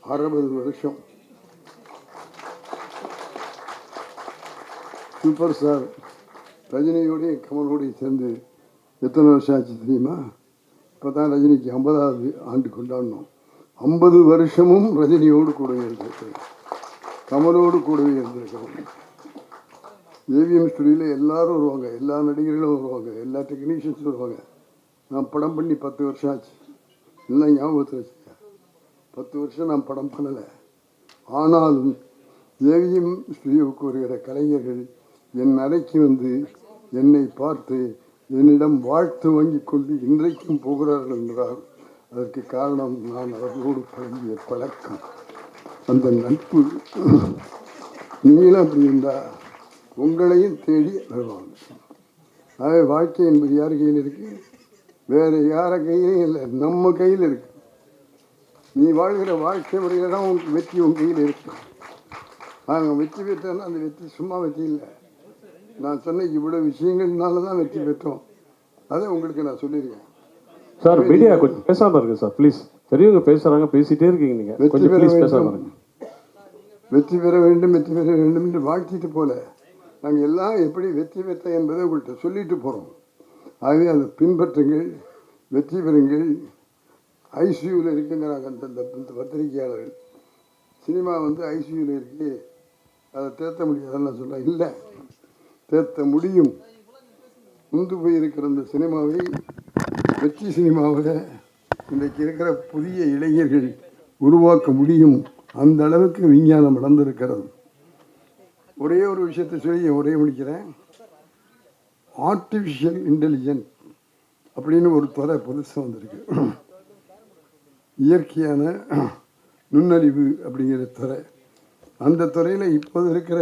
60 வருஷம். சூப்பர் ஸ்டார் ரஜினியோடையும் கமலோடையும் சேர்ந்து எத்தனை வருஷம் ஆச்சு தெரியுமா? இப்போ தான் ரஜினிக்கு 50வது ஆண்டு கொண்டாடணும். 50 வருஷமும் ரஜினியோடு கூடவே இருந்திருக்கிறேன், கமலோடு கூடவே இருந்திருக்கிறோம். ஏவிஎம் ஸ்டுடியோவில் எல்லாரும் வருவாங்க, எல்லா நடிகர்களும் வருவாங்க, எல்லா டெக்னீஷியன்ஸும் வருவாங்க. நான் படம் பண்ணி 10 வருஷம் ஆச்சு. எல்லாம் ஞாபகத்தில் வச்சுக்க, 10 வருஷம் நான் படம் பண்ணலை. ஆனாலும் ஏவிஎம் ஸ்டுடியோவுக்கு வருகிற கலைஞர்கள் என் அறைக்கு வந்து என்னை பார்த்து என்னிடம் வாழ்த்து வாங்கி கொண்டு இன்றைக்கும் போகிறார்கள் என்றால் அதற்கு காரணம் நான் அவர்களோடு பழகிய பழக்கம், அந்த நட்பு. நீங்களும் அப்படி இருந்தால் உங்களையும் தேடி வருவாங்க. ஆகவே வாழ்க்கை என்பது யார் கையில் இருக்குது? வேறு யார கையிலையும் இல்லை, நம்ம கையில் இருக்கு. நீ வாழ்கிற வாழ்க்கை முறையில் தான் உங்களுக்கு வெற்றி உன் கையில் இருக்கு. நாங்கள் வெற்றி பெற்றோன்னா அந்த வெற்றி சும்மா வெற்றி இல்லை. நான் சொன்ன இவ்வளோ விஷயங்கள்னால தான் வெற்றி பெற்றோம். அதை உங்களுக்கு நான் சொல்லியிருக்கேன். சார் மீடியா கொஞ்சம் பேசாமல் இருக்கு சார் ப்ளீஸ். பெரியவங்க பேசுகிறாங்க, பேசிகிட்டே இருக்கீங்க நீங்கள். வெற்றி பெற வேண்டும், வெற்றி பெற வேண்டும், வெற்றி பெற வேண்டும் என்று வாழ்த்திட்டு போல நாங்கள் எல்லாம் எப்படி வெற்றி பெற்றோம் என்பதை உங்கள்கிட்ட சொல்லிட்டு போகிறோம். ஆகவே அதை பின்பற்றுங்கள், வெற்றி பெறுங்கள். ஐசியூவில் இருக்குங்கிறாங்க அந்த பத்திரிகையாளர்கள். சினிமா வந்து ஐசியூவில் இருக்கு, அதை தேர்த்த முடியாதுன்னு சொல்ல. இல்லை, தேர்த்த முடியும். முந்து போயிருக்கிற இந்த சினிமாவை, வெற்றி சினிமாவில் இன்றைக்கு இருக்கிற புதிய இளைஞர்கள் உருவாக்க முடியும். அந்த அளவுக்கு விஞ்ஞானம் நடந்திருக்கிறது. ஒரே ஒரு விஷயத்தை சொல்லி முடிக்கிறேன். ஆர்டிஃபிஷியல் இன்டெலிஜென்ஸ் அப்படின்னு ஒரு துறை புதுசாக வந்திருக்கு. இயற்கையான நுண்ணறிவு அப்படிங்கிற துறை. அந்த துறையில் இப்போது இருக்கிற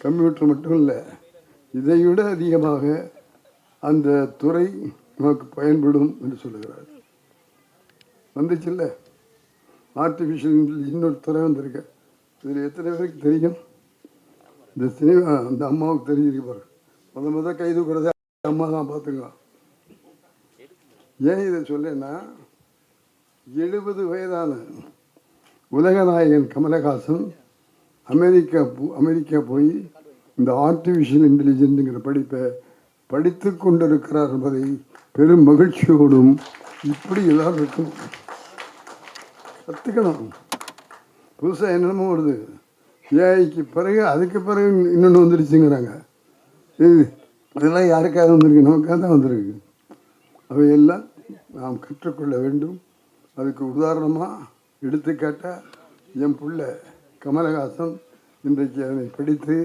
கம்ப்யூட்டர் மட்டும் இல்லை, இதைவிட அதிகமாக அந்த துறை நமக்கு பயன்படும் என்று சொல்லுகிறார். வந்துச்சு இல்லை, ஆர்டிஃபிஷியல் இன்டெலிஜென்ஸ் ஒரு துறை வந்திருக்கு. இதில் எத்தனை பேருக்கு தெரியும்? இந்த சினிமா அந்த அம்மாவுக்கு தெரிஞ்சிருக்கு பாரு. முதல் கை தூக்குறதே அம்மா தான், பார்த்துங்க. ஏன் இதை சொல்லேன்னா, 70 வயதான உலகநாயகன் கமலஹாசன் அமெரிக்கா போய் இந்த ஆர்டிஃபிஷியல் இன்டெலிஜென்ஸுங்கிற படிப்பை படித்து கொண்டிருக்கிறார் என்பதை பெரும் மகிழ்ச்சியோடும் இப்படி எல்லாரும் இருக்கும். கற்றுக்கணும். புதுசாக என்னென்னமோ வருது. ஏஐக்கு பிறகு அதுக்கு பிறகு இன்னொன்று வந்துருச்சுங்கிறாங்க. இதெல்லாம் யாருக்காவது வந்திருக்கு? நமக்காக தான் வந்திருக்கு. அவையெல்லாம் நாம் கற்றுக்கொள்ள வேண்டும். அதுக்கு உதாரணமாக எடுத்துக்காட்டால் என் பிள்ளை கமலஹாசன் இன்றைக்கு அதனை படித்து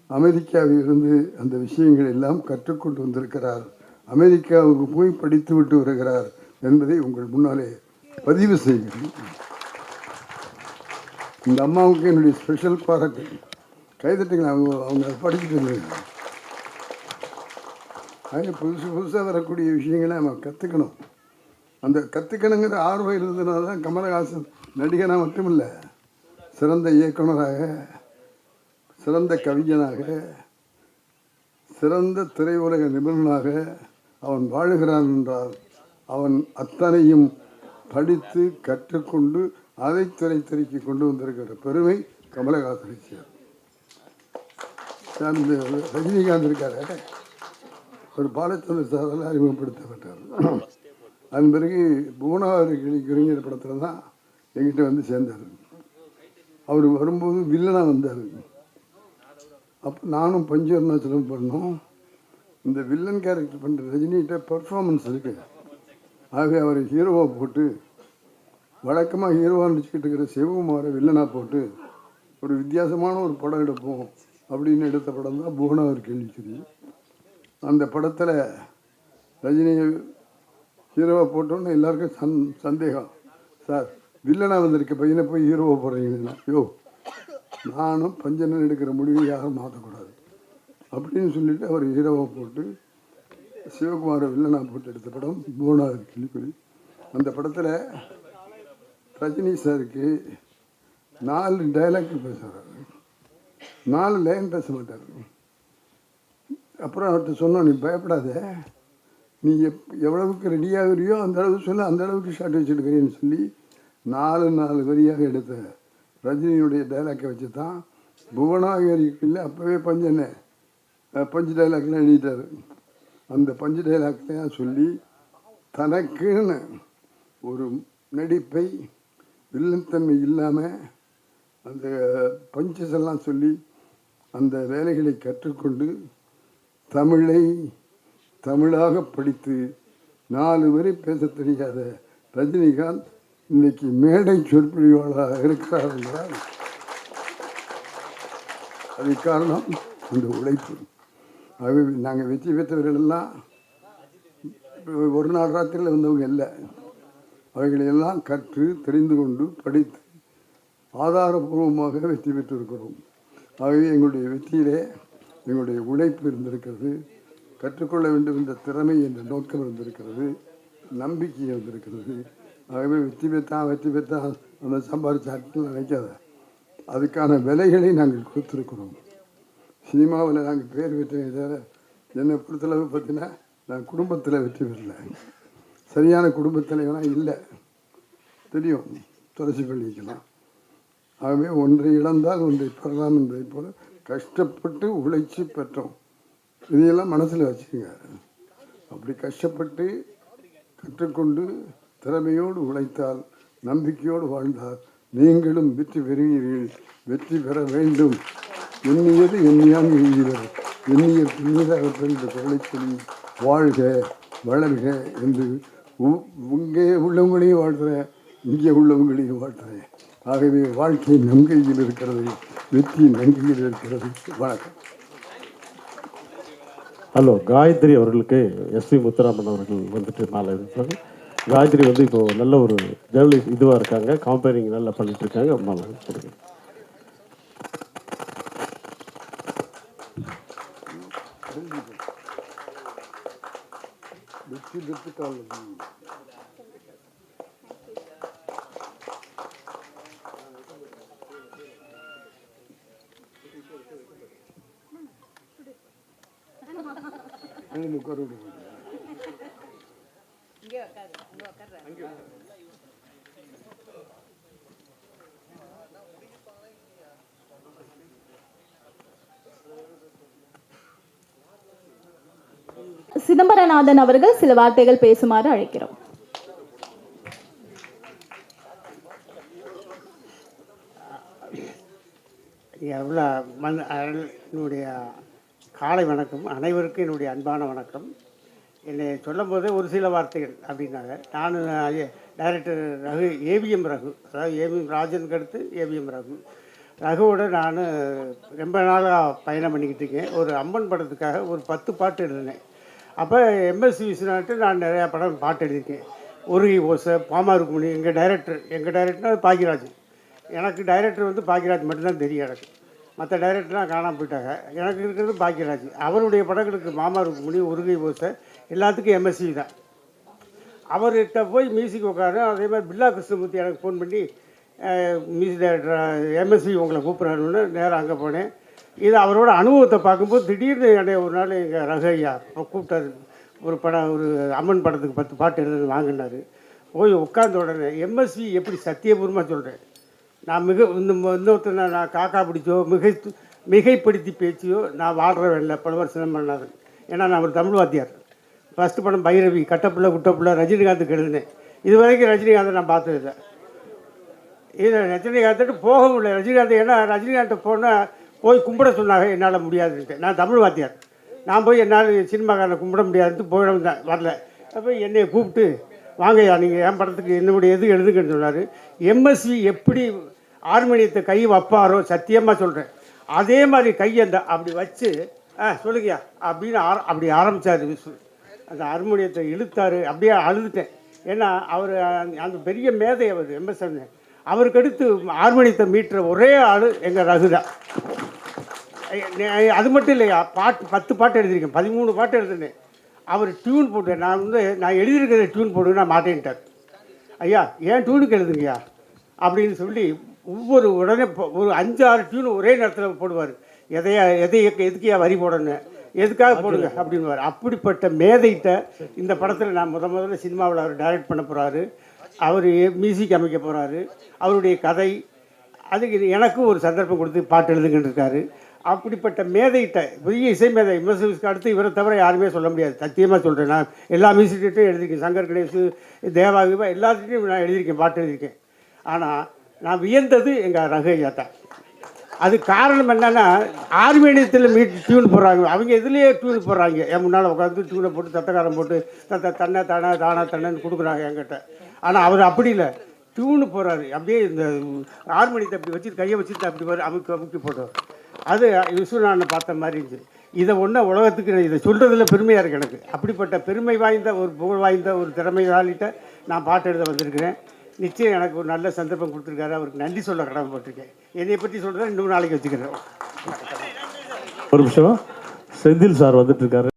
அமெரிக்காவில் இருந்து அந்த விஷயங்கள் எல்லாம் கற்றுக்கொண்டு வந்திருக்கிறார். அமெரிக்காவுக்கு போய் படித்து விட்டு வருகிறார் என்பதை உங்கள் முன்னாலே பதிவு செய்கிறேன். இந்த அம்மாவுக்கு என்னுடைய ஸ்பெஷல் பாராட்டு. கைதட்டுங்களா, அவங்க படிச்சுட்டு இருந்தாங்க. அது புதுசாக வரக்கூடிய விஷயங்களை நம்ம கற்றுக்கணும். அந்த கற்றுக்கணுங்கிற ஆர்வம் இருந்ததுனால தான் கமலஹாசன் நடிகனாக மட்டுமில்லை, சிறந்த இயக்குனராக, சிறந்த கவிஞனாக, சிறந்த திரையுலக நிபுணனாக அவன் வாழுகிறான் என்றால் அவன் அத்தனையும் படித்து கற்றுக்கொண்டு அதை திரைக்கு கொண்டு வந்திருக்கிற பெருமை கமலஹாசனை சேரும். ரஜினிகாந்த் இருக்காரு, ஒரு பாலச்சந்திர சாரால் அறிமுகப்படுத்தப்பட்டார். அதன் பிறகு புவனாவரி கலைஞர் படத்தில் தான் எங்கிட்ட வந்து சேர்ந்தார். அவர் வரும்போது வில்லனாக வந்தார். அப்போ நானும் பஞ்சு அருணாச்சலம் பண்ணோம். இந்த வில்லன் கேரக்டர் பண்ணுற ரஜினிகிட்ட பர்ஃபார்மன்ஸ் இருக்குது. ஆகவே அவரை ஹீரோவாக போட்டு, வழக்கமாக ஹீரோவாக நடிச்சுக்கிட்டு இருக்கிற சிவகுமாரை வில்லனாக போட்டு ஒரு வித்தியாசமான ஒரு படம் எடுப்போம் அப்படின்னு எடுத்த படம் தான் புவனாவரி கேள்விக்குறி. அந்த படத்தில் ரஜினியை ஹீரோவாக போட்டோன்னு எல்லாருக்கும் சந்தேகம். சார், வில்லனாக வந்திருக்க பையனை போய் ஹீரோவாக போடுறீங்கன்னா, யோ நானும் பஞ்சனன் எடுக்கிற முடிவை யாரும் மாற்றக்கூடாது அப்படின்னு சொல்லிட்டு அவர் ஹீரோவாக போட்டு சிவகுமாரை வில்லனாக போட்டு எடுத்த படம் புவனாவரி கேள்விக்குறி. அந்த படத்தில் ரஜினி சாருக்கு 4 டைலாக் பேசுகிறார், 4 லைன் பேச மாட்டார். அப்புறம் அவர்கிட்ட சொன்னோம், நீ பயப்படாத, நீ எவ்வளவுக்கு ரெடியாகிறியோ அந்த அளவுக்கு சொல்ல, அந்த அளவுக்கு ஷார்ட் வச்சுருக்கிறேன்னு சொல்லி 4 வரியாக எடுத்த ரஜினியுடைய டைலாக்கை வச்சு தான் புவனாகரிக்குள்ள அப்போவே பஞ்சு டைலாக்லாம் எழுதிட்டார். அந்த பஞ்சு டைலாக்லாம் சொல்லி தனக்குன்னு ஒரு நடிப்பை வில்லன்தன்மை இல்லாமல் அந்த பஞ்சஸ் எல்லாம் சொல்லி அந்த வேலைகளை கற்றுக்கொண்டு தமிழை தமிழாக படித்து 4 வரை பேச தெரியாத ரஜினிகாந்த் இன்னைக்கு மேடை சொற்பொழிவாளராக இருக்கிறார் என்றால் அது காரணம் இந்த உழைப்பு. ஆகவே நாங்கள் வெற்றி பெற்றவர்கள் எல்லாம் ஒரு நாள் ராத்திரியில் வந்தவங்க இல்லை. அவைகளையெல்லாம் கற்று தெரிந்து கொண்டு படித்து ஆதாரபூர்வமாக வெற்றி பெற்றிருக்கிறோம். ஆகவே எங்களுடைய வெற்றியிலே எங்களுடைய உழைப்பு இருந்திருக்கிறது, கற்றுக்கொள்ள வேண்டும் என்ற திறமை என்ற நோக்கம் இருந்திருக்கிறது, நம்பிக்கை இருந்திருக்கிறது. ஆகவே வெற்றி பெற்றால் அந்த சம்பாதிச்சாட்டில் நினைக்காத, அதுக்கான விலைகளை நாங்கள் கொடுத்துருக்கிறோம். சினிமாவில் நாங்கள் பேர் வெற்றி தவிர என்னை பொறுத்தளவு பார்த்தீங்கன்னா நான் குடும்பத்தில் வெற்றி பெறலை, சரியான குடும்பத்திலைலாம் இல்லை, தெரியும், துளசி பள்ளிக்கலாம். ஆகவே ஒன்றை இழந்தால் ஒன்றை பெறலாம் என்பதை போல கஷ்டப்பட்டு உழைச்சி பெற்றோம். இதையெல்லாம் மனசில் வச்சுக்கோங்க. அப்படி கஷ்டப்பட்டு கற்றுக்கொண்டு திறமையோடு உழைத்தால், நம்பிக்கையோடு வாழ்ந்தால் நீங்களும் வெற்றி பெறுவீர்கள். வெற்றி பெற வேண்டும். எண்ணியது எண்ணியாங்க எழுதினர், எண்ணிய பின்னதாக என்ற குரலை சொல்லி வாழ்க வளர்க என்று இங்கே உள்ளவங்களையும் வாழ்த்துறேன், இங்கே உள்ளவங்களையும் வாழ்த்துறேன். ஆகவே வாழ்க்கை நம் கையில் இருக்கிறது, வெற்றி நம் கையில் இருக்கிறது. வணக்கம். ஹலோ, காயத்ரி அவர்களுக்கு எஸ்பி முத்துராமன் அவர்கள் வந்துட்டு மாலை இருக்காங்க. காயத்ரி வந்து இப்போ நல்ல ஒரு ஜேர்னலிஸ்ட் இதுவாக இருக்காங்க, காம்பேரிங் நல்லா பண்ணிட்டு இருக்காங்க. மாலை கொடுங்க. வெற்றி பெற்று காலம் சிதம்பரநாதன் அவர்கள் சில வார்த்தைகள் பேசுமாறு அழைக்கிறோம். என்னுடைய காலை வணக்கம். அனைவருக்கும் என்னுடைய அன்பான வணக்கம். என்னை சொல்லும் போதே ஒரு சில வார்த்தைகள் அப்படின்னாங்க. நான் டைரக்டர் ரகு, ஏவிஎம் ரகு, அதாவது ஏவிஎம் ராஜனுக்கு அடுத்து ஏவிஎம் ரகு. ரகுவோட நான் ரொம்ப நாளாக பயணம் பண்ணிக்கிட்டு இருக்கேன். ஒரு அம்மன் படத்துக்காக ஒரு 10 பாட்டு எழுதினேன். அப்போ எம்எஸ்சி விஸ்வநாட்டு நான் நிறையா படம் பாட்டு எழுதியிருக்கேன். உருகி ஓசை, பாமாருக்குமணி. எங்கள் டைரக்டர்னால் பாக்கியராஜ். எனக்கு டைரக்டர் வந்து பாக்கியராஜ் மட்டும்தான் தெரியும். எனக்கு மற்ற டைரக்டர்லாம் காணாமல் போயிட்டாங்க. எனக்கு இருக்கிறது பாக்கியராஜ். அவருடைய படங்களுக்கு மாமாருக்குமணி, உருகை ஓசை எல்லாத்துக்கும் எம்எஸ்சி தான். அவர்கிட்ட போய் மியூசிக் உட்காரு. அதே மாதிரி பில்லா கிருஷ்ணமூர்த்தி எனக்கு ஃபோன் பண்ணி மியூசிக் டைரக்டர் எம்எஸ்சி உங்களை கூப்பிட்றாருன்னு நேராக அங்கே போனேன். இது அவரோட அனுபவத்தை பார்க்கும்போது திடீர்னு என்னை ஒரு நாள் எங்கள் ரகு ஐயா கூப்பிட்டாரு. ஒரு அம்மன் படத்துக்கு 10 பாட்டு எழுதுன்னு வாங்கினார். போய் உட்கார்ந்த உடனே எம்எஸ்சி எப்படி சத்தியபூர்வமாக சொல்கிறேன், நான் இன்னொருத்தர் நான் காக்கா பிடிச்சோ மிகைப்படுத்தி பேச்சியோ நான் வாழ்கிறவன் இல்லை. பலவர் சிதம்பரநாதன். ஏன்னா நான் ஒரு தமிழ் வாத்தியார். ஃபஸ்ட்டு படம் பைரவி, கட்டப்புள்ள குட்டப்புள்ள ரஜினிகாந்துக்கு எழுதினேன். இது வரைக்கும் ரஜினிகாந்தை நான் பார்த்ததில்லை. இது ரஜினிகாந்த்ட்டு போக முடியல. ரஜினிகாந்த் ஏன்னா ரஜினிகாந்தை போய் கும்பிட சொன்னாங்க. என்னால் முடியாதுன்ட்டு. நான் தமிழ் வாத்தியார். நான் போய் என்னால் சினிமாக்காரனை கும்பிட முடியாதுன்ட்டு போயிடம் தான் வரல. அப்போ என்னை கூப்பிட்டு வாங்கய்யா நீங்கள் என் படத்துக்கு என்னுடைய எது எழுதுங்கன்னு சொன்னார். எம்எஸ்சி எப்படி ஹார்மோனியத்தை கை வைப்பாரோ சத்தியமாக சொல்கிறேன், அதே மாதிரி கையை அப்படி வச்சு சொல்லுங்கய்யா அப்படின்னு அப்படி ஆரம்பித்தார் விஸ்வ. அந்த ஹார்மோனியத்தை இழுத்தார். அப்படியே அழுதுட்டேன். ஏன்னா அவர் அந்த பெரிய மேதை அவர் எம்எஸ்என். அவருக்கு அடுத்து ஹார்மோனியத்தை மீட்டுற ஒரே ஆள் எங்கள் ரகு தான். அது மட்டும் இல்லையா, 10 பாட்டு எழுதியிருக்கேன், 13 பாட்டு எழுதுனேன். அவர் டியூன் போட்டு நான் எழுதியிருக்கிறத டியூன் போட்டு நான் மாட்டேன்ட்டார். ஐயா ஏன் டியூனுக்கு எழுதுங்கய்யா அப்படின்னு சொல்லி ஒவ்வொரு உடனே ஒரு 5-6 டியூன் ஒரே நேரத்தில் போடுவார். எதுக்கையா வரி போடணும், எதுக்காக போடுங்க அப்படின்வார். அப்படிப்பட்ட மேதைகிட்ட இந்த படத்தில் நான் முதல்ல சினிமாவில் அவர் டைரக்ட் பண்ண போகிறாரு. அவர் மியூசிக் அமைக்க போகிறாரு. அவருடைய கதை அதுக்கு எனக்கும் ஒரு சந்தர்ப்பம் கொடுத்து பாட்டு எழுதுகிட்டு இருக்காரு. அப்படிப்பட்ட மேதைகிட்ட பெரிய இசை மேதை எம்எஸ்விஸ்க்கு அடுத்து இவரை தவிர யாருமே சொல்ல முடியாது. சத்தியமாக சொல்கிறேன். நான் எல்லா மியூசிக்கிட்டையும் எழுதியிருக்கேன். சங்கர் கணேஷ், தேவாகிவா எல்லாத்துக்கிட்டையும் நான் எழுதியிருக்கேன், பாட்டு எழுதியிருக்கேன். ஆனால் நான் வியந்தது எங்கள் ரகு ஐயா தான். அது காரணம் என்னென்னா, ஹார்மோனியத்தில் டியூன் போடுறாங்க. அவங்க இதுலேயே டியூன் போடுறாங்க. என் முன்னால் உட்காந்து டியூனை போட்டு தத்தக்காரம் போட்டு தன்னை தானேன்னு கொடுக்குறாங்க என்கிட்ட. ஆனால் அவர் அப்படி இல்லை, டியூனு போடுறாரு. அப்படியே இந்த ஹார்மோனியத்தை அப்படி வச்சுட்டு கையை வச்சுட்டு அப்படி அமுக்கி போடுவார். அது விஸ்வநாதனை பார்த்த மாதிரி இருந்துச்சு. இதை உலகத்துக்கு இதை சொல்கிறதுல பெருமையாக இருக்குது எனக்கு. அப்படிப்பட்ட பெருமை வாய்ந்த ஒரு புகழ் வாய்ந்த ஒரு திறமையாளிட்ட நான் பாட்டு எழுத வந்திருக்கிறேன். நிச்சயம் எனக்கு ஒரு நல்ல சந்தர்ப்பம் கொடுத்துருக்காரு. அவருக்கு நன்றி சொல்ல கடமைப்பட்டிருக்கேன். என்னை பற்றி சொல்கிறத இன்னும் நாளைக்கு வச்சுக்கிறேன். ஒரு நிமிஷம், செந்தில் சார் வந்துட்டு இருக்காரு.